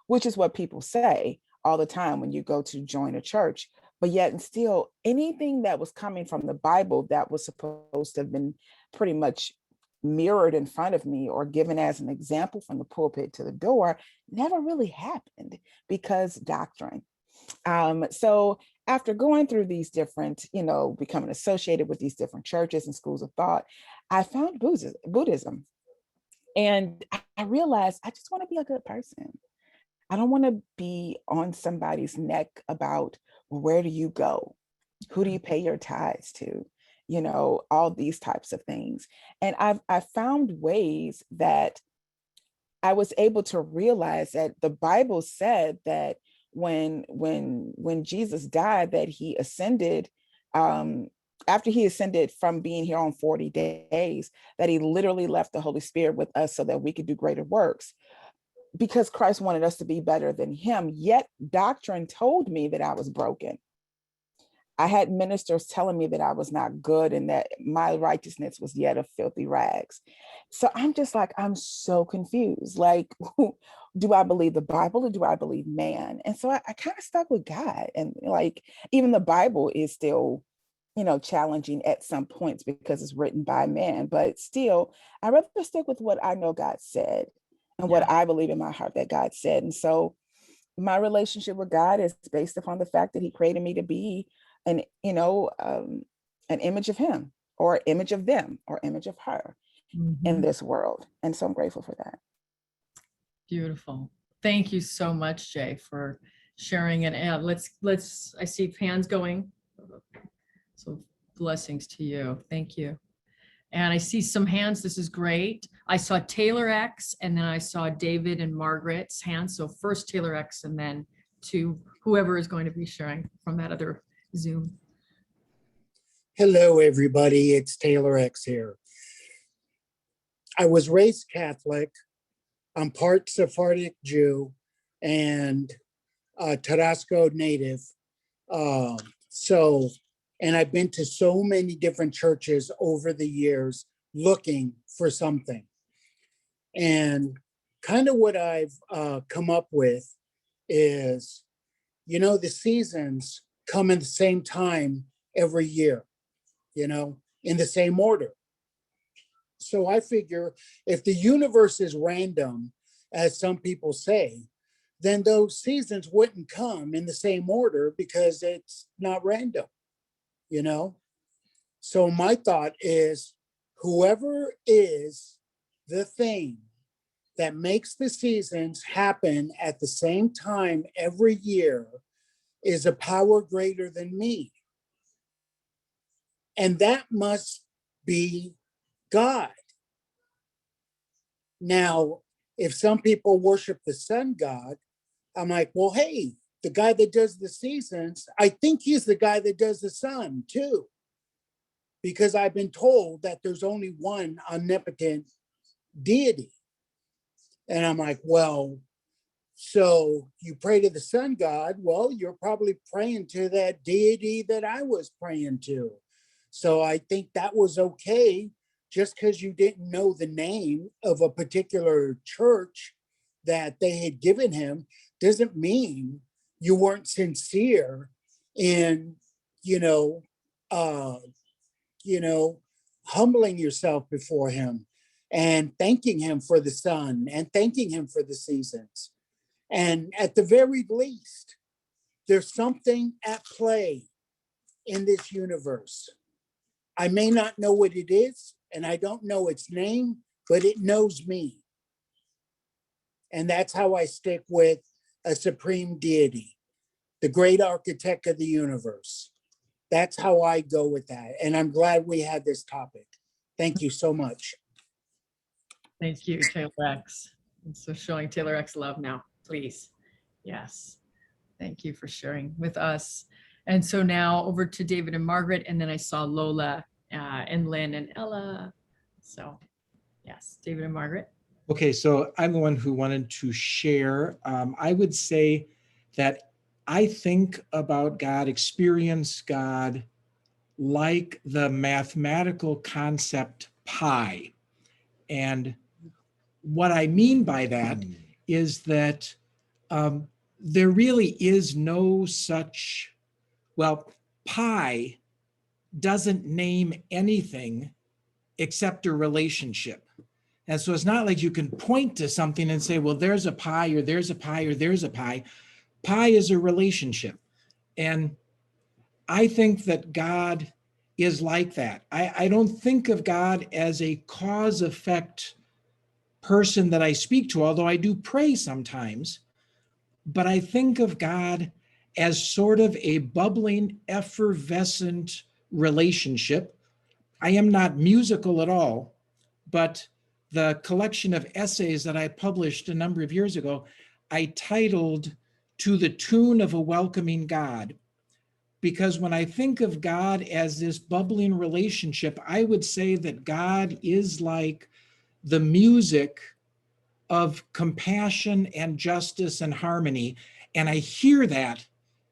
Speaker 5: which is what people say all the time when you go to join a church. But yet and still, anything that was coming from the Bible that was supposed to have been pretty much mirrored in front of me or given as an example from the pulpit to the door never really happened, because doctrine. So after going through these different, becoming associated with these different churches and schools of thought, I found Buddhism. And I realized I just want to be a good person. I don't want to be on somebody's neck about, well, where do you go? Who do you pay your tithes to? All these types of things. And I found ways that I was able to realize that the Bible said that when Jesus died, that he ascended, after he ascended from being here on 40 days, that he literally left the Holy Spirit with us so that we could do greater works, because Christ wanted us to be better than him. Yet doctrine told me that I was broken. I had ministers telling me that I was not good and that my righteousness was yet of filthy rags. So I'm just like, I'm so confused. Like, do I believe the Bible or do I believe man? And so I kind of stuck with God. And like, even the Bible is still, challenging at some points because it's written by man. But still, I rather stick with what I know God said and what I believe in my heart that God said. And so my relationship with God is based upon the fact that he created me to be an image of him, or image of them, or image of her in this world. And so I'm grateful for that.
Speaker 2: Beautiful. Thank you so much, Jay, for sharing it. And let's, I see hands going. So blessings to you. Thank you. And I see some hands. This is great. I saw Taylor X, and then I saw David and Margaret's hands. So first Taylor X, and then to whoever is going to be sharing from that other Zoom.
Speaker 3: Hello, everybody. It's Taylor X here. I was raised Catholic. I'm part Sephardic Jew and Tarasco native. And I've been to so many different churches over the years looking for something. And kind of what I've come up with is, the seasons come in the same time every year, in the same order. So I figure if the universe is random, as some people say, then those seasons wouldn't come in the same order because it's not random, So my thought is whoever is the thing that makes the seasons happen at the same time every year is a power greater than me. And that must be God. Now, if some people worship the sun god, I'm like, well, hey, the guy that does the seasons, I think he's the guy that does the sun too. Because I've been told that there's only one omnipotent deity. And I'm like, well, so you pray to the sun god? Well, you're probably praying to that deity that I was praying to. So I think that was okay. Just because you didn't know the name of a particular church that they had given him doesn't mean you weren't sincere in, humbling yourself before him and thanking him for the sun and thanking him for the seasons. And at the very least, there's something at play in this universe. I may not know what it is, and I don't know its name, but it knows me. And that's how I stick with a supreme deity, the great architect of the universe. That's how I go with that. And I'm glad we had this topic. Thank you so much.
Speaker 2: Thank you, Taylor X. And so showing Taylor X love now, please. Yes. Thank you for sharing with us. And so now over to David and Margaret, and then I saw Lola and Lynn and Ella. So yes, David and Margaret.
Speaker 8: Okay, so I'm the one who wanted to share. I would say that I think about God, experience God like the mathematical concept pi. And what I mean by that is that there really is no such, pi doesn't name anything except a relationship. And so it's not like you can point to something and say, well, there's a pi or there's a pi or there's a pi. Pi is a relationship. And I think that God is like that. I don't think of God as a cause effect person that I speak to, although I do pray sometimes. But I think of God as sort of a bubbling, effervescent relationship. I am not musical at all, but the collection of essays that I published a number of years ago, I titled "To the Tune of a Welcoming God." Because when I think of God as this bubbling relationship, I would say that God is like the music of compassion and justice and harmony. And I hear that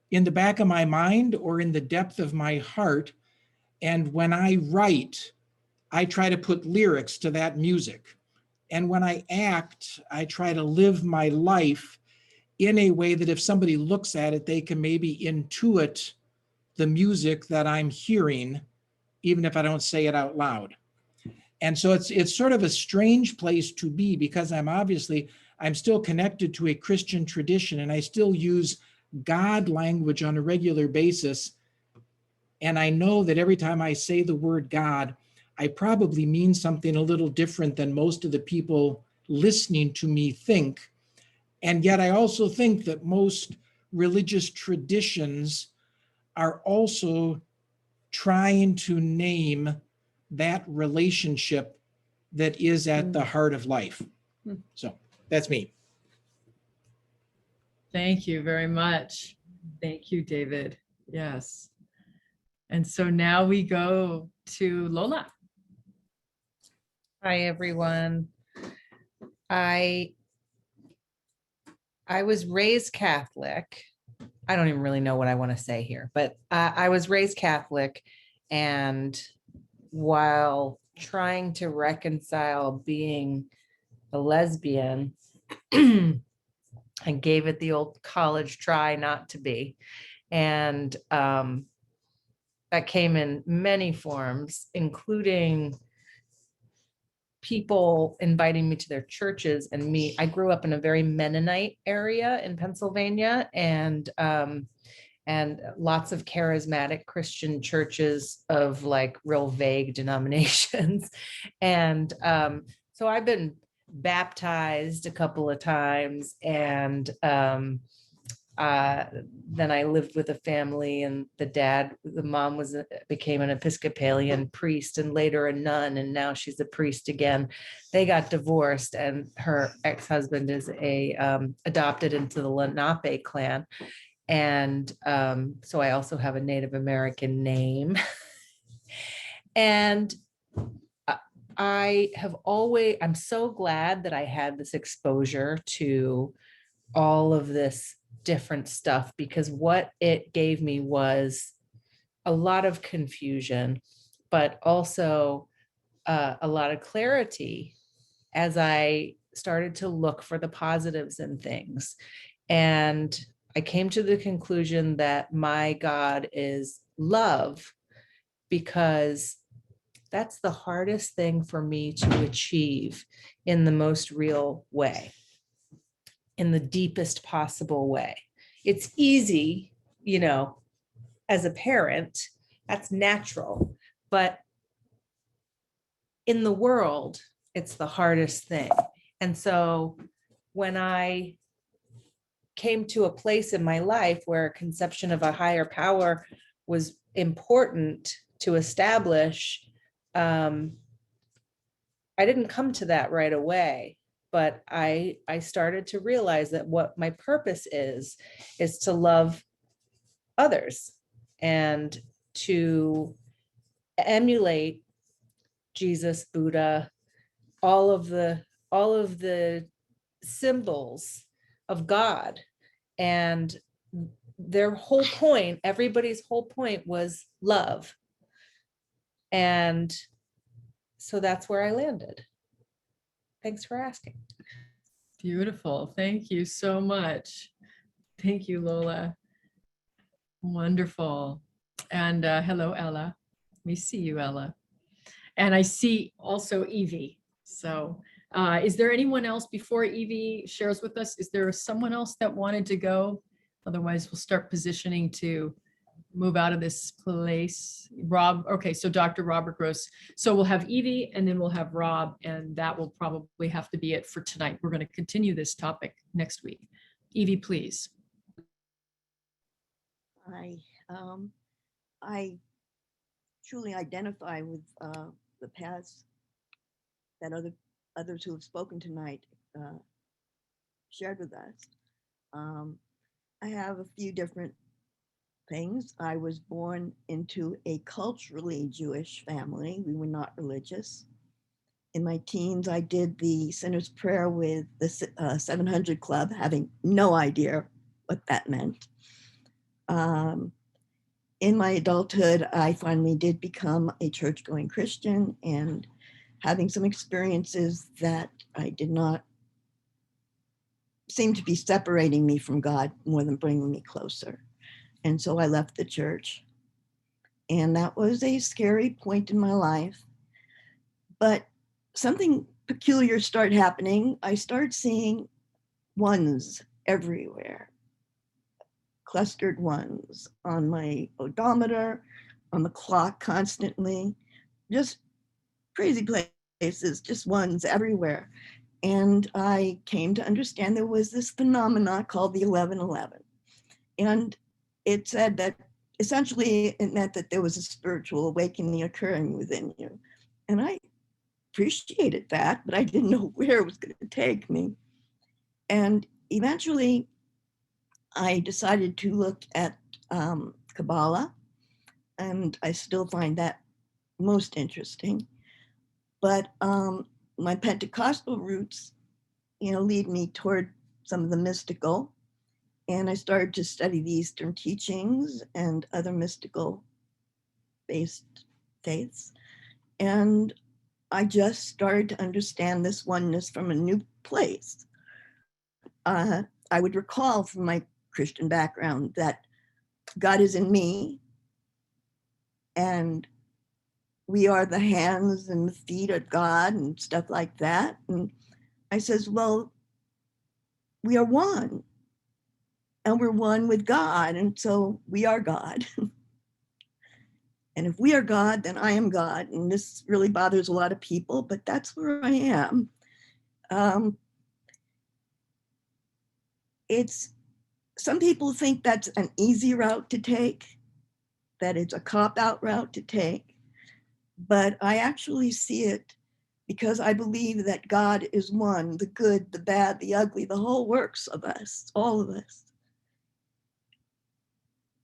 Speaker 8: in the back of my mind or in the depth of my heart. And when I write, I try to put lyrics to that music. And when I act, I try to live my life in a way that if somebody looks at it, they can maybe intuit the music that I'm hearing, even if I don't say it out loud. And so it's sort of a strange place to be because I'm still connected to a Christian tradition and I still use God language on a regular basis. And I know that every time I say the word God, I probably mean something a little different than most of the people listening to me think. And yet I also think that most religious traditions are also trying to name that relationship that is at the heart of life. So that's me.
Speaker 2: Thank you very much. Thank you, David. Yes. And so now we go to Lola.
Speaker 9: Hi, everyone. I was raised Catholic. I don't even really know what I want to say here, but I was raised Catholic, and while trying to reconcile being a lesbian and gave it the old college try not to be. And that came in many forms, including people inviting me to their churches and me. I grew up in a very Mennonite area in Pennsylvania, and lots of charismatic Christian churches of like real vague denominations. And so I've been baptized a couple of times, and then I lived with a family, and the mom became an Episcopalian priest and later a nun, and now she's a priest again. They got divorced, and her ex-husband is adopted into the Lenape clan. And so I also have a Native American name. And I'm so glad that I had this exposure to all of this different stuff, because what it gave me was a lot of confusion, but also a lot of clarity as I started to look for the positives in things. And I came to the conclusion that my God is love, because that's the hardest thing for me to achieve in the most real way, in the deepest possible way. It's easy, as a parent, that's natural, but in the world, it's the hardest thing. And so when I came to a place in my life where a conception of a higher power was important to establish, I didn't come to that right away, but I started to realize that what my purpose is to love others and to emulate Jesus, Buddha, all of the symbols of God. And their whole point, everybody's whole point was love. And so that's where I landed. Thanks for asking.
Speaker 2: Beautiful. Thank you so much. Thank you, Lola. Wonderful. And hello, Ella. We see you, Ella. And I see also Evie. So is there anyone else before Evie shares with us? Is there someone else that wanted to go? Otherwise, we'll start positioning to move out of this place. Rob, okay, so Dr. Robert Gross. So we'll have Evie and then we'll have Rob, and that will probably have to be it for tonight. We're going to continue this topic next week. Evie, please.
Speaker 10: I truly identify with the paths that others who have spoken tonight shared with us. I have a few different things. I was born into a culturally Jewish family. We were not religious. In my teens, I did the Sinner's Prayer with the 700 Club, having no idea what that meant. In my adulthood, I finally did become a church-going Christian, and having some experiences that I did not seem to be separating me from God more than bringing me closer. And so I left the church. And that was a scary point in my life. But something peculiar started happening. I started seeing ones everywhere, clustered ones on my odometer, on the clock constantly, just crazy places, just ones everywhere. And I came to understand there was this phenomenon called the 1111. And it said that essentially it meant that there was a spiritual awakening occurring within you. And I appreciated that, but I didn't know where it was going to take me. And eventually I decided to look at Kabbalah, and I still find that most interesting. But my Pentecostal roots, lead me toward some of the mystical. And I started to study the Eastern teachings and other mystical based faiths. And I just started to understand this oneness from a new place. I would recall from my Christian background that God is in me, and we are the hands and the feet of God and stuff like that. And I says, well, we are one, and we're one with God, and so we are God. And if we are God, then I am God. And this really bothers a lot of people, but that's where I am. Some people think that's an easy route to take, that it's a cop-out route to take, but I actually see it because I believe that God is one, the good, the bad, the ugly, the whole works of us, all of us.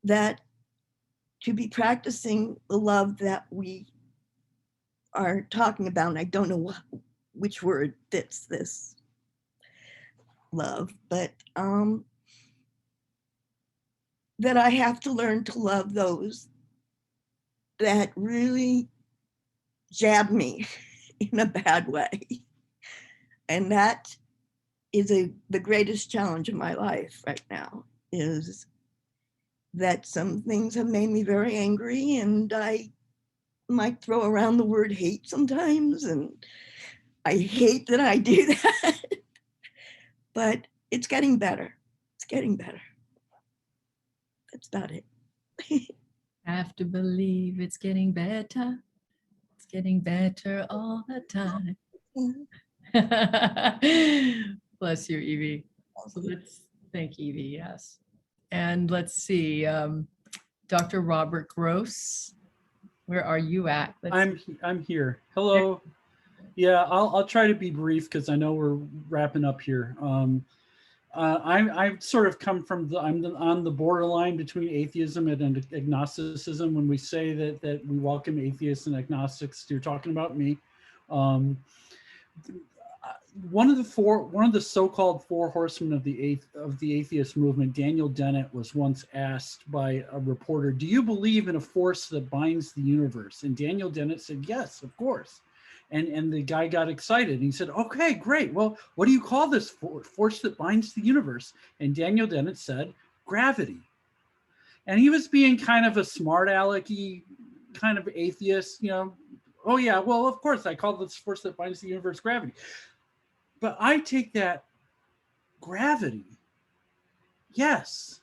Speaker 10: That to be practicing the love that we are talking about, and I don't know which word fits this love, but that I have to learn to love those that really jab me in a bad way. And that is the greatest challenge of my life right now, is that some things have made me very angry, and I might throw around the word hate sometimes, and I hate that I do that, but it's getting better. It's getting better. That's about it.
Speaker 2: Have to believe it's getting better. It's getting better all the time. Bless you, Evie. So let's thank Evie, yes. And let's see, Dr. Robert Gross, where are you at?
Speaker 11: I'm here. Hello. Yeah, I'll try to be brief because I know we're wrapping up here. I've sort of come from I'm on the borderline between atheism and agnosticism. When we say that we welcome atheists and agnostics, you're talking about me. One of the so-called four horsemen of the atheist movement, Daniel Dennett, was once asked by a reporter, "Do you believe in a force that binds the universe?" And Daniel Dennett said, "Yes, of course." And the guy got excited. And he said, "Okay, great. Well, what do you call this force that binds the universe?" And Daniel Dennett said, "Gravity." And he was being kind of a smart alecky kind of atheist, you know. "Oh yeah, well, of course, I call this force that binds the universe gravity." But I take that gravity. Yes,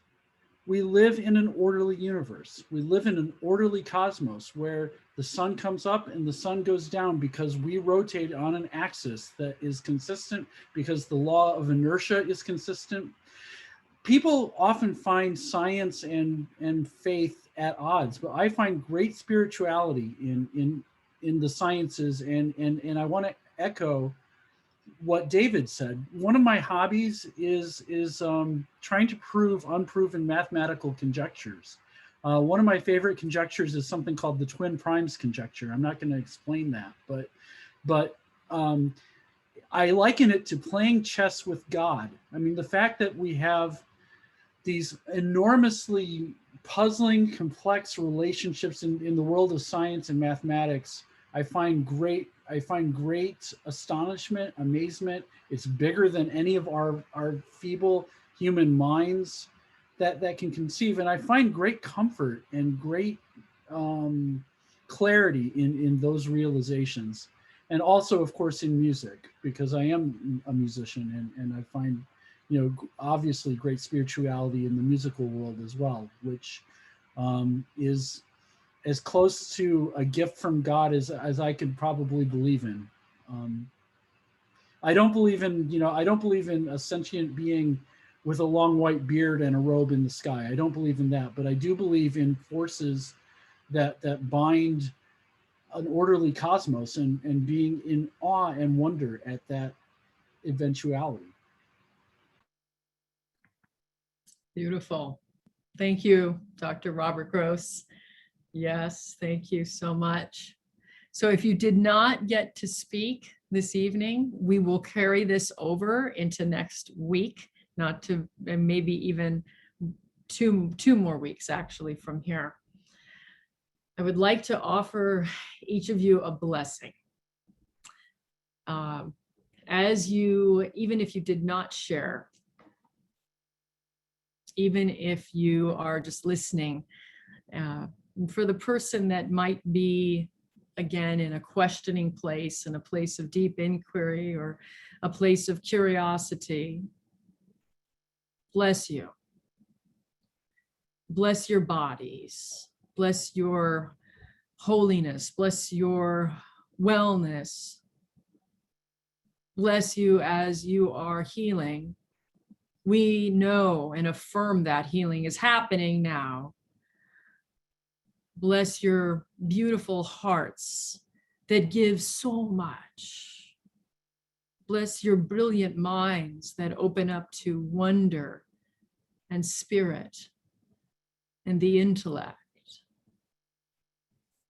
Speaker 11: we live in an orderly universe. We live in an orderly cosmos where the sun comes up and the sun goes down because we rotate on an axis that is consistent, because the law of inertia is consistent. People often find science and faith at odds, but I find great spirituality in the sciences, and I want to echo what David said. One of my hobbies is trying to prove unproven mathematical conjectures. One of my favorite conjectures is something called the twin primes conjecture. I'm not going to explain that, but I liken it to playing chess with God. I mean, the fact that we have these enormously puzzling, complex relationships in the world of science and mathematics, I find great astonishment, amazement. It's bigger than any of our feeble human minds that can conceive. And I find great comfort and great clarity in those realizations. And also, of course, in music, because I am a musician, and I find, you know, obviously great spirituality in the musical world as well, which is as close to a gift from God as I could probably believe in. I don't believe in a sentient being with a long white beard and a robe in the sky. I don't believe in that, but I do believe in forces that bind an orderly cosmos, and being in awe and wonder at that eventuality.
Speaker 2: Beautiful. Thank you, Dr. Robert Gross. Yes, thank you so much. So if you did not get to speak this evening, we will carry this over into next week, and maybe even two more weeks actually from here. I would like to offer each of you a blessing. As you, even if you did not share, even if you are just listening, for the person that might be, again, in a questioning place, in a place of deep inquiry or a place of curiosity, bless you. Bless your bodies. Bless your holiness. Bless your wellness. Bless you as you are healing. We know and affirm that healing is happening now. Bless your beautiful hearts that give so much. Bless your brilliant minds that open up to wonder and spirit and the intellect.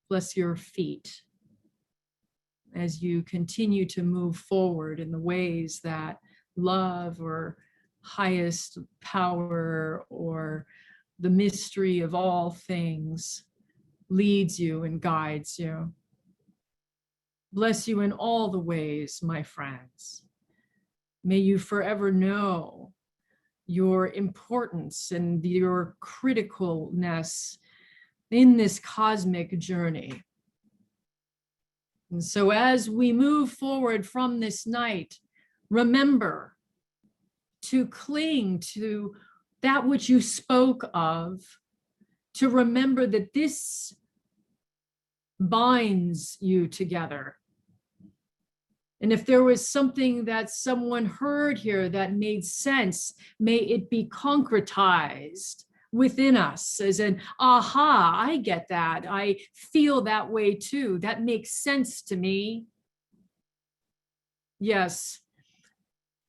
Speaker 2: Bless your feet as you continue to move forward in the ways that love or highest power or the mystery of all things leads you and guides you. Bless you in all the ways, my friends. May you forever know your importance and your criticalness in this cosmic journey. And so as we move forward from this night, remember to cling to that which you spoke of, to remember that this binds you together. And if there was something that someone heard here that made sense, may it be concretized within us as an, aha, I get that. I feel that way too. That makes sense to me. Yes,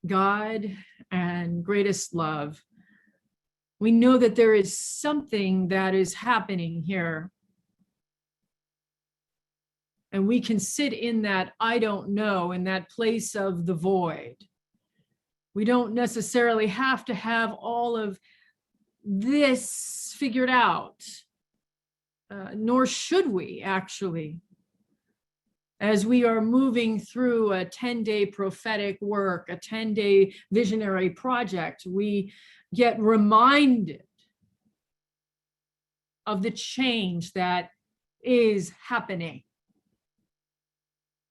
Speaker 2: God and greatest love, we know that there is something that is happening here. And we can sit in that I don't know, in that place of the void. We don't necessarily have to have all of this figured out, nor should we actually. As we are moving through a 10-day prophetic work, a 10-day visionary project, we get reminded of the change that is happening.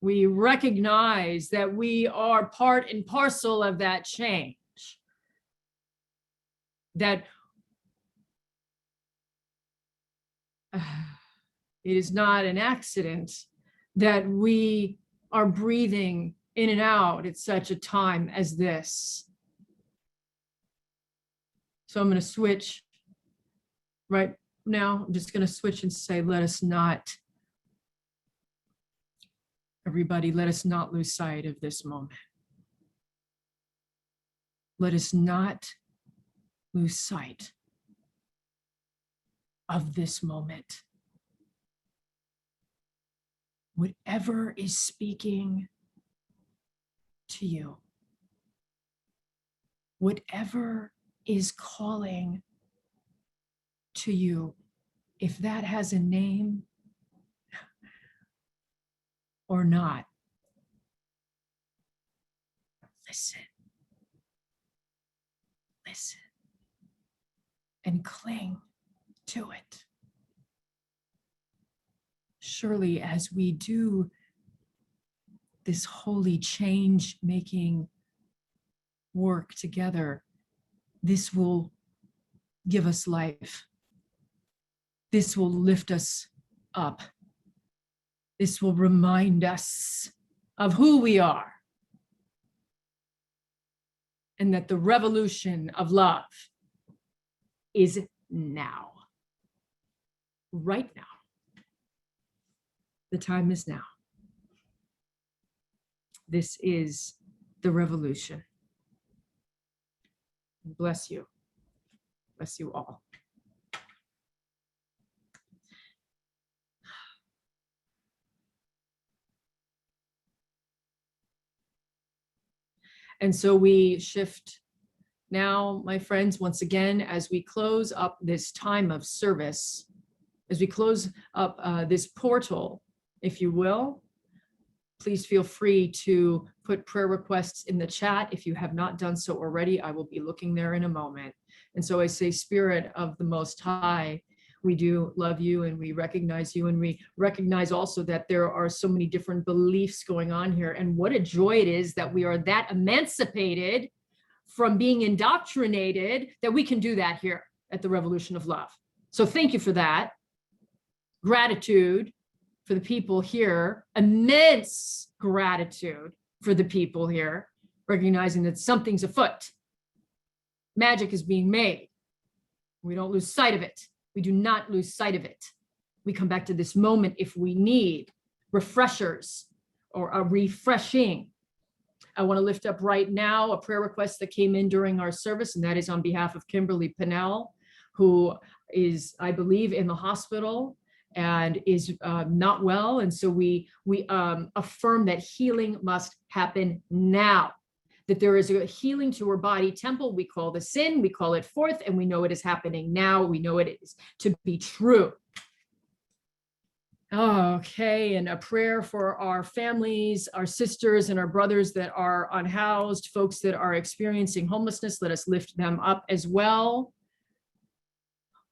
Speaker 2: We recognize that we are part and parcel of that change. That it is not an accident that we are breathing in and out at such a time as this. So I'm going to switch right now. I'm just going to switch and say, let us not, everybody, let us not lose sight of this moment. Let us not lose sight of this moment. Whatever is speaking to you, whatever is calling to you, if that has a name or not, listen, listen, and cling to it. Surely as we do this holy change-making work together, this will give us life. This will lift us up. This will remind us of who we are, and that the revolution of love is now, right now. The time is now. This is the revolution. Bless you. Bless you all. And so we shift now, my friends, once again, as we close up this time of service, as we close up this portal, if you will, Please feel free to put prayer requests in the chat. If you have not done so already, I will be looking there in a moment. And so I say, Spirit of the Most High, we do love you and we recognize you, and we recognize also that there are so many different beliefs going on here. And what a joy it is that we are that emancipated from being indoctrinated that we can do that here at the Revolution of Love. So thank you for that. Gratitude for the people here, immense gratitude for the people here, recognizing that something's afoot. Magic is being made. We don't lose sight of it. We do not lose sight of it. We come back to this moment if we need refreshers or a refreshing. I want to lift up right now a prayer request that came in during our service, and that is on behalf of Kimberly Pinnell, who is, I believe, in the hospital and is not well. And so we affirm that healing must happen now, that there is a healing to her body temple. We call the sin, we call it forth, and we know it is happening now. We know it is to be true. Okay, and a prayer for our families, our sisters and our brothers that are unhoused, folks that are experiencing homelessness. Let us lift them up as well.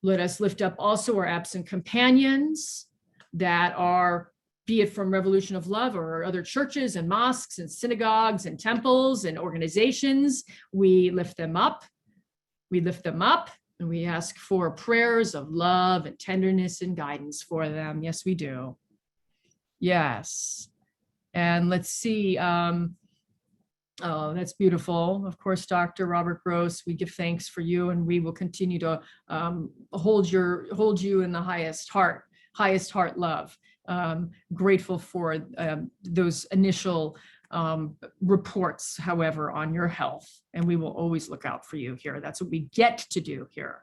Speaker 2: Let us lift up also our absent companions that are, be it from Revolution of Love or other churches and mosques and synagogues and temples and organizations. We lift them up. We lift them up and we ask for prayers of love and tenderness and guidance for them. Yes, we do. Yes. And let's see. Oh, that's beautiful. Of course, Dr. Robert Gross, we give thanks for you, and we will continue to hold you in the highest heart love. Grateful for those initial reports, however, on your health, and we will always look out for you here. That's what we get to do here.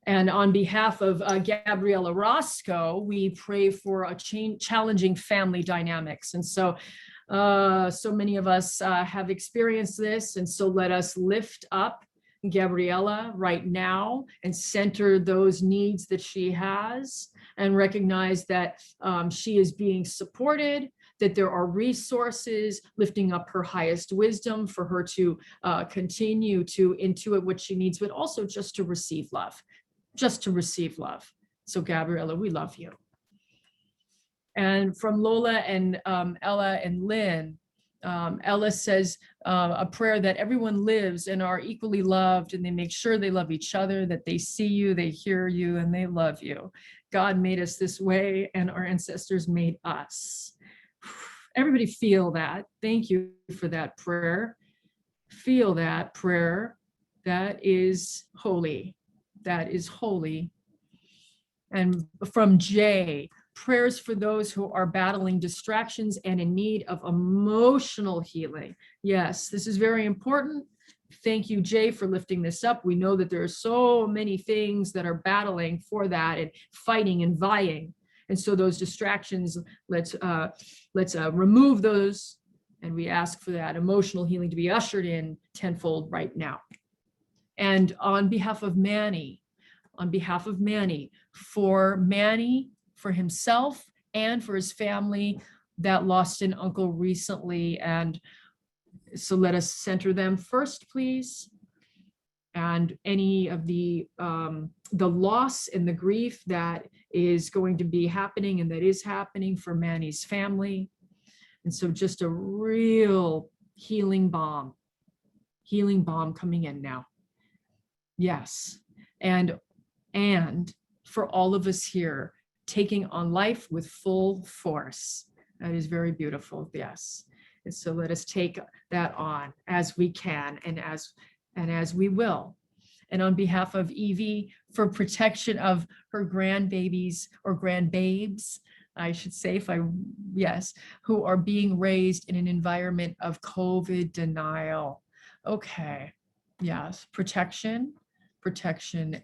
Speaker 2: And on behalf of Gabriella Roscoe, we pray for a challenging family dynamics. And so so many of us have experienced this, and so let us lift up Gabriella right now and center those needs that she has, and recognize that she is being supported, that there are resources lifting up her highest wisdom for her to continue to intuit what she needs, but also just to receive love, just to receive love. So Gabriella, we love you. And from Lola and Ella and Lynn, Ella says a prayer that everyone lives and are equally loved, and they make sure they love each other, that they see you, they hear you, and they love you. God made us this way, and our ancestors made us. Everybody feel that. Thank you for that prayer. Feel that prayer. That is holy. That is holy. And from Jay, prayers for those who are battling distractions and in need of emotional healing. Yes, this is very important. Thank you, Jay, for lifting this up. We know that there are so many things that are battling for that and fighting and vying. And so those distractions, let's remove those, and we ask for that emotional healing to be ushered in tenfold right now. And on behalf of Manny, for himself and for his family that lost an uncle recently. And so let us center them first, please. And any of the loss and the grief that is going to be happening and that is happening for Manny's family. And so just a real healing balm coming in now. Yes. And for all of us here, taking on life with full force. That is very beautiful, yes. And so let us take that on as we can and as we will. And on behalf of Evie, for protection of her grandbabies or grandbabes, I should say, who are being raised in an environment of COVID denial. Okay, yes, protection.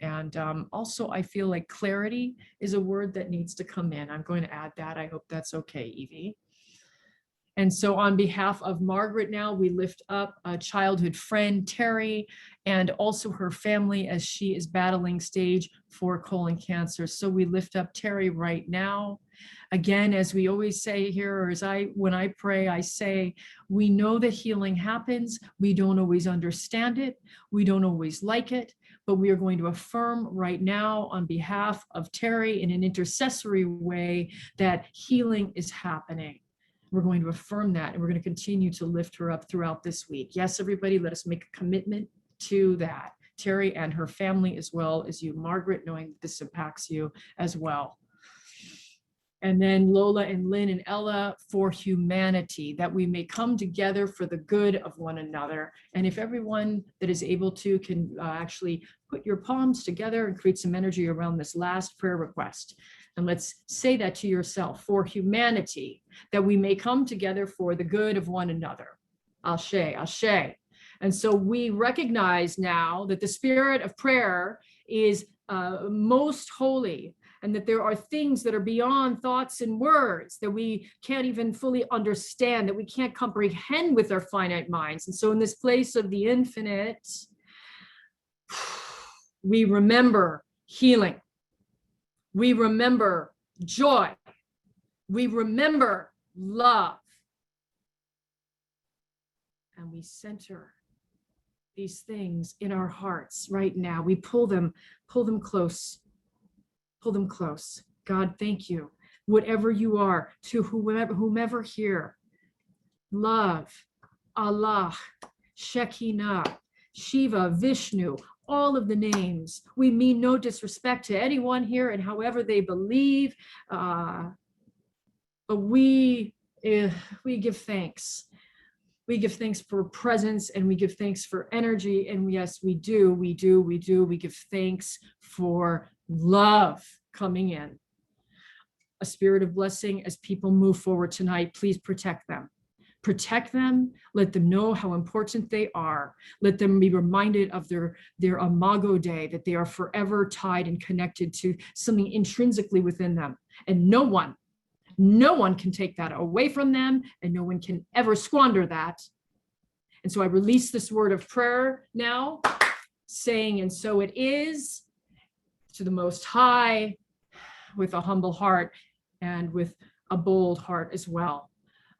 Speaker 2: And also I feel like clarity is a word that needs to come in. I'm going to add that. I hope that's okay, Evie. And so on behalf of Margaret now, we lift up a childhood friend, Terry, and also her family as she is battling stage 4 colon cancer. So we lift up Terry right now. Again, as we always say here, or when I pray, I say, we know that healing happens. We don't always understand it. We don't always like it, but we are going to affirm right now on behalf of Terry in an intercessory way that healing is happening. We're going to affirm that, and we're going to continue to lift her up throughout this week. Yes, everybody, let us make a commitment to that. Terry and her family, as well as you, Margaret, knowing that this impacts you as well. And then Lola and Lynn and Ella, for humanity, that we may come together for the good of one another. And if everyone that is able to can actually put your palms together and create some energy around this last prayer request. And let's say that to yourself, for humanity, that we may come together for the good of one another. Ashe, ashe. And so we recognize now that the spirit of prayer is most holy, and that there are things that are beyond thoughts and words that we can't even fully understand, that we can't comprehend with our finite minds. And so in this place of the infinite, we remember healing. We remember joy. We remember love. And we center these things in our hearts right now. We pull them close. Pull them close. God, thank you. Whatever you are, to whomever here, love, Allah, Shekinah, Shiva, Vishnu, all of the names. We mean no disrespect to anyone here and however they believe, but we give thanks. We give thanks for presence, and we give thanks for energy. And yes, we do. We give thanks for love coming in. A spirit of blessing as people move forward tonight. Please protect them. Protect them. Let them know how important they are. Let them be reminded of their imago Dei, that they are forever tied and connected to something intrinsically within them. And no one can take that away from them, and no one can ever squander that. And so I release this word of prayer now, saying, and so it is, to the Most High, with a humble heart and with a bold heart as well.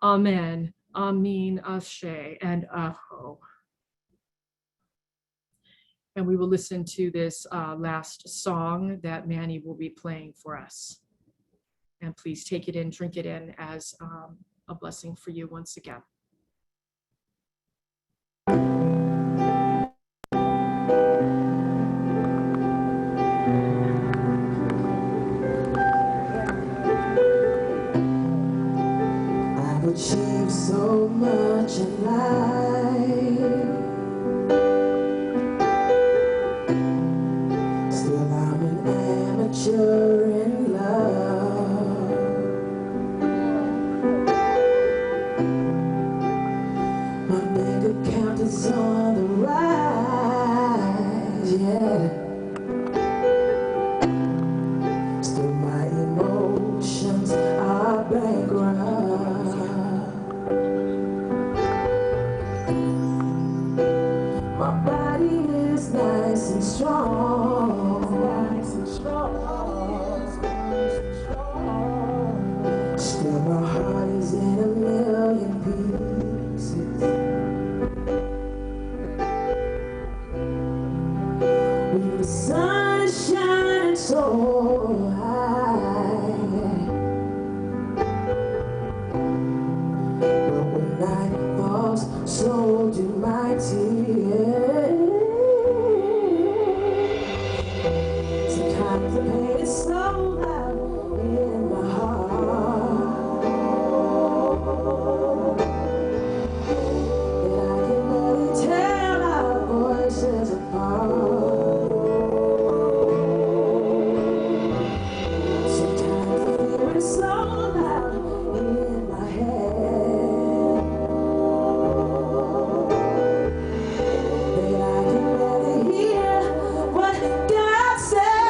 Speaker 2: Amen. Amin, Ashe, and Aho. And we will listen to this last song that Manny will be playing for us. And please take it in, drink it in as a blessing for you once again.
Speaker 12: I've achieved so much in life, still I'm an amateur in love. My bank account is on the rise, yeah. Still my emotions are bankrupt. My body is nice and strong. Still my heart is in a million pieces. When the sun is shining so high, but when night falls, so do my tears. Sometimes the pain is so loud in my heart that I can barely tell our voices apart. Sometimes the fear is so loud in my head that I can barely hear what God says.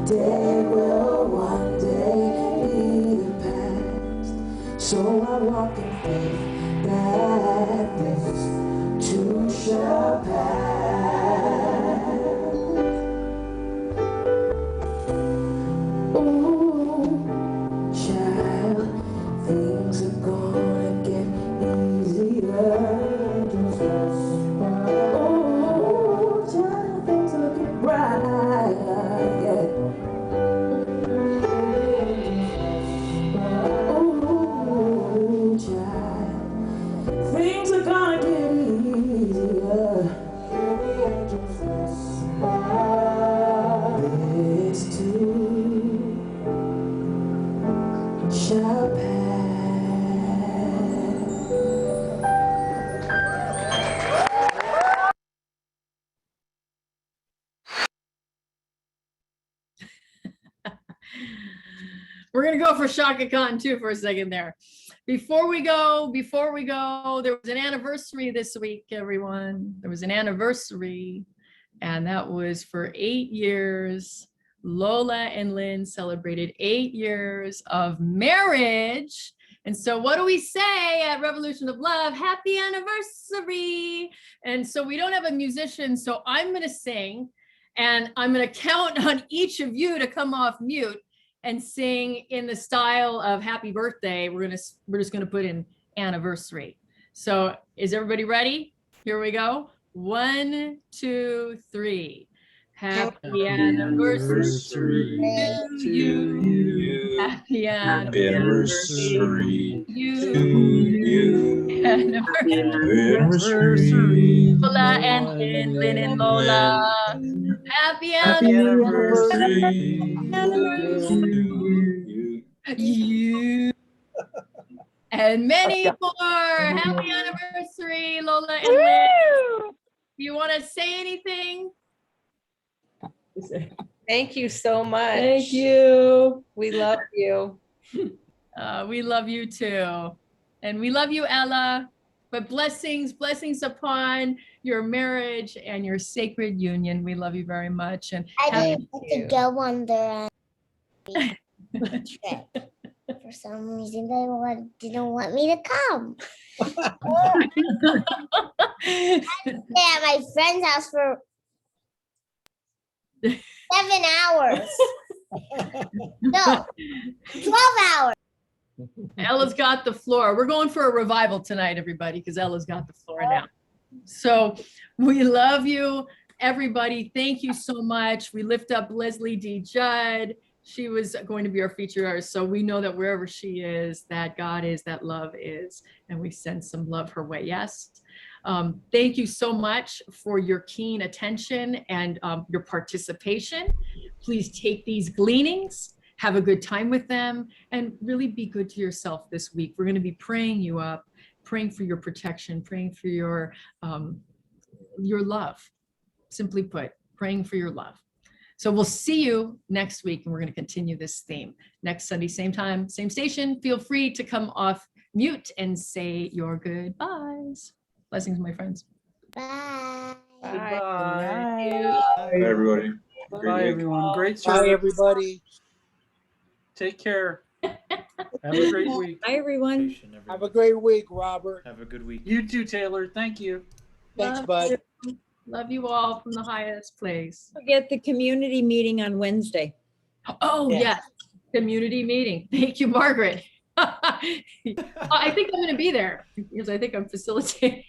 Speaker 12: Today will one day be the past. So I walk in faith that this too shall pass. Ooh, child, things are gonna get easier. Oh, child, things are looking bright. Yeah. Oh, child, things are gonna get easier. This too shall pass.
Speaker 2: We're gonna go for Shaka Khan too for a second there. Before we go, there was an anniversary this week, everyone. There was an anniversary, and that was for 8 years. Lola and Lynn celebrated 8 years of marriage. And so what do we say at Revolution of Love? Happy anniversary. And so we don't have a musician, so I'm gonna sing, and I'm gonna count on each of you to come off mute and sing in the style of happy birthday. We're just gonna put in anniversary. So is everybody ready? Here we go. 1, 2, 3. Happy anniversary to you. Happy anniversary to you. Happy
Speaker 6: Anniversary.
Speaker 2: Lola and Lynn and Lola. Happy
Speaker 6: Anniversary.
Speaker 2: you. And many more. Happy anniversary, Lola and Lynn. Do you want to say anything?
Speaker 9: Thank you so much.
Speaker 2: Thank you.
Speaker 9: We love you.
Speaker 2: We love you too. And we love you, Ella. But blessings upon your marriage and your sacred union. We love you very much. And
Speaker 13: I didn't get to go on the trip. For some reason, they didn't want me to come. I stayed at my friend's house for 7 hours. No, 12 hours.
Speaker 2: Ella's got the floor. We're going for a revival tonight, everybody, because Ella's got the floor now. So we love you, everybody. Thank you so much. We lift up Leslie D. Judd. She was going to be our featured artist. So we know that wherever she is, that God is, that love is, and we send some love her way. Yes. Thank you so much for your keen attention and your participation. Please take these gleanings, have a good time with them, and really be good to yourself this week. We're going to be praying you up, praying for your protection, praying for your love. Simply put, praying for your love. So we'll see you next week, and we're going to continue this theme. Next Sunday, same time, same station. Feel free to come off mute and say your goodbyes. Blessings, my friends.
Speaker 13: Bye.
Speaker 9: Bye.
Speaker 6: Bye, everybody.
Speaker 11: Bye, everyone. Great
Speaker 3: Bye,
Speaker 11: service.
Speaker 3: everybody.
Speaker 11: Take care. Have a great week.
Speaker 4: Bye, everyone.
Speaker 3: Have a great week, Robert.
Speaker 1: Have a good week.
Speaker 11: You too, Taylor. Thank you.
Speaker 3: Thanks,
Speaker 2: Love
Speaker 3: bud.
Speaker 2: you. Love you all from the highest place.
Speaker 4: Forget the community meeting on Wednesday.
Speaker 2: Oh,
Speaker 3: Yeah.
Speaker 2: yes. Community meeting. Thank you, Margaret. I think I'm going to be there because I think I'm facilitating.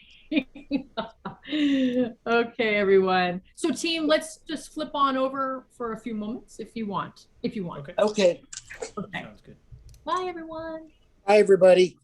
Speaker 2: Okay, everyone. So team, let's just flip on over for a few moments if you want.
Speaker 1: Okay.
Speaker 3: Okay.
Speaker 2: Okay.
Speaker 1: Sounds good.
Speaker 2: Bye, everyone.
Speaker 3: Bye, everybody.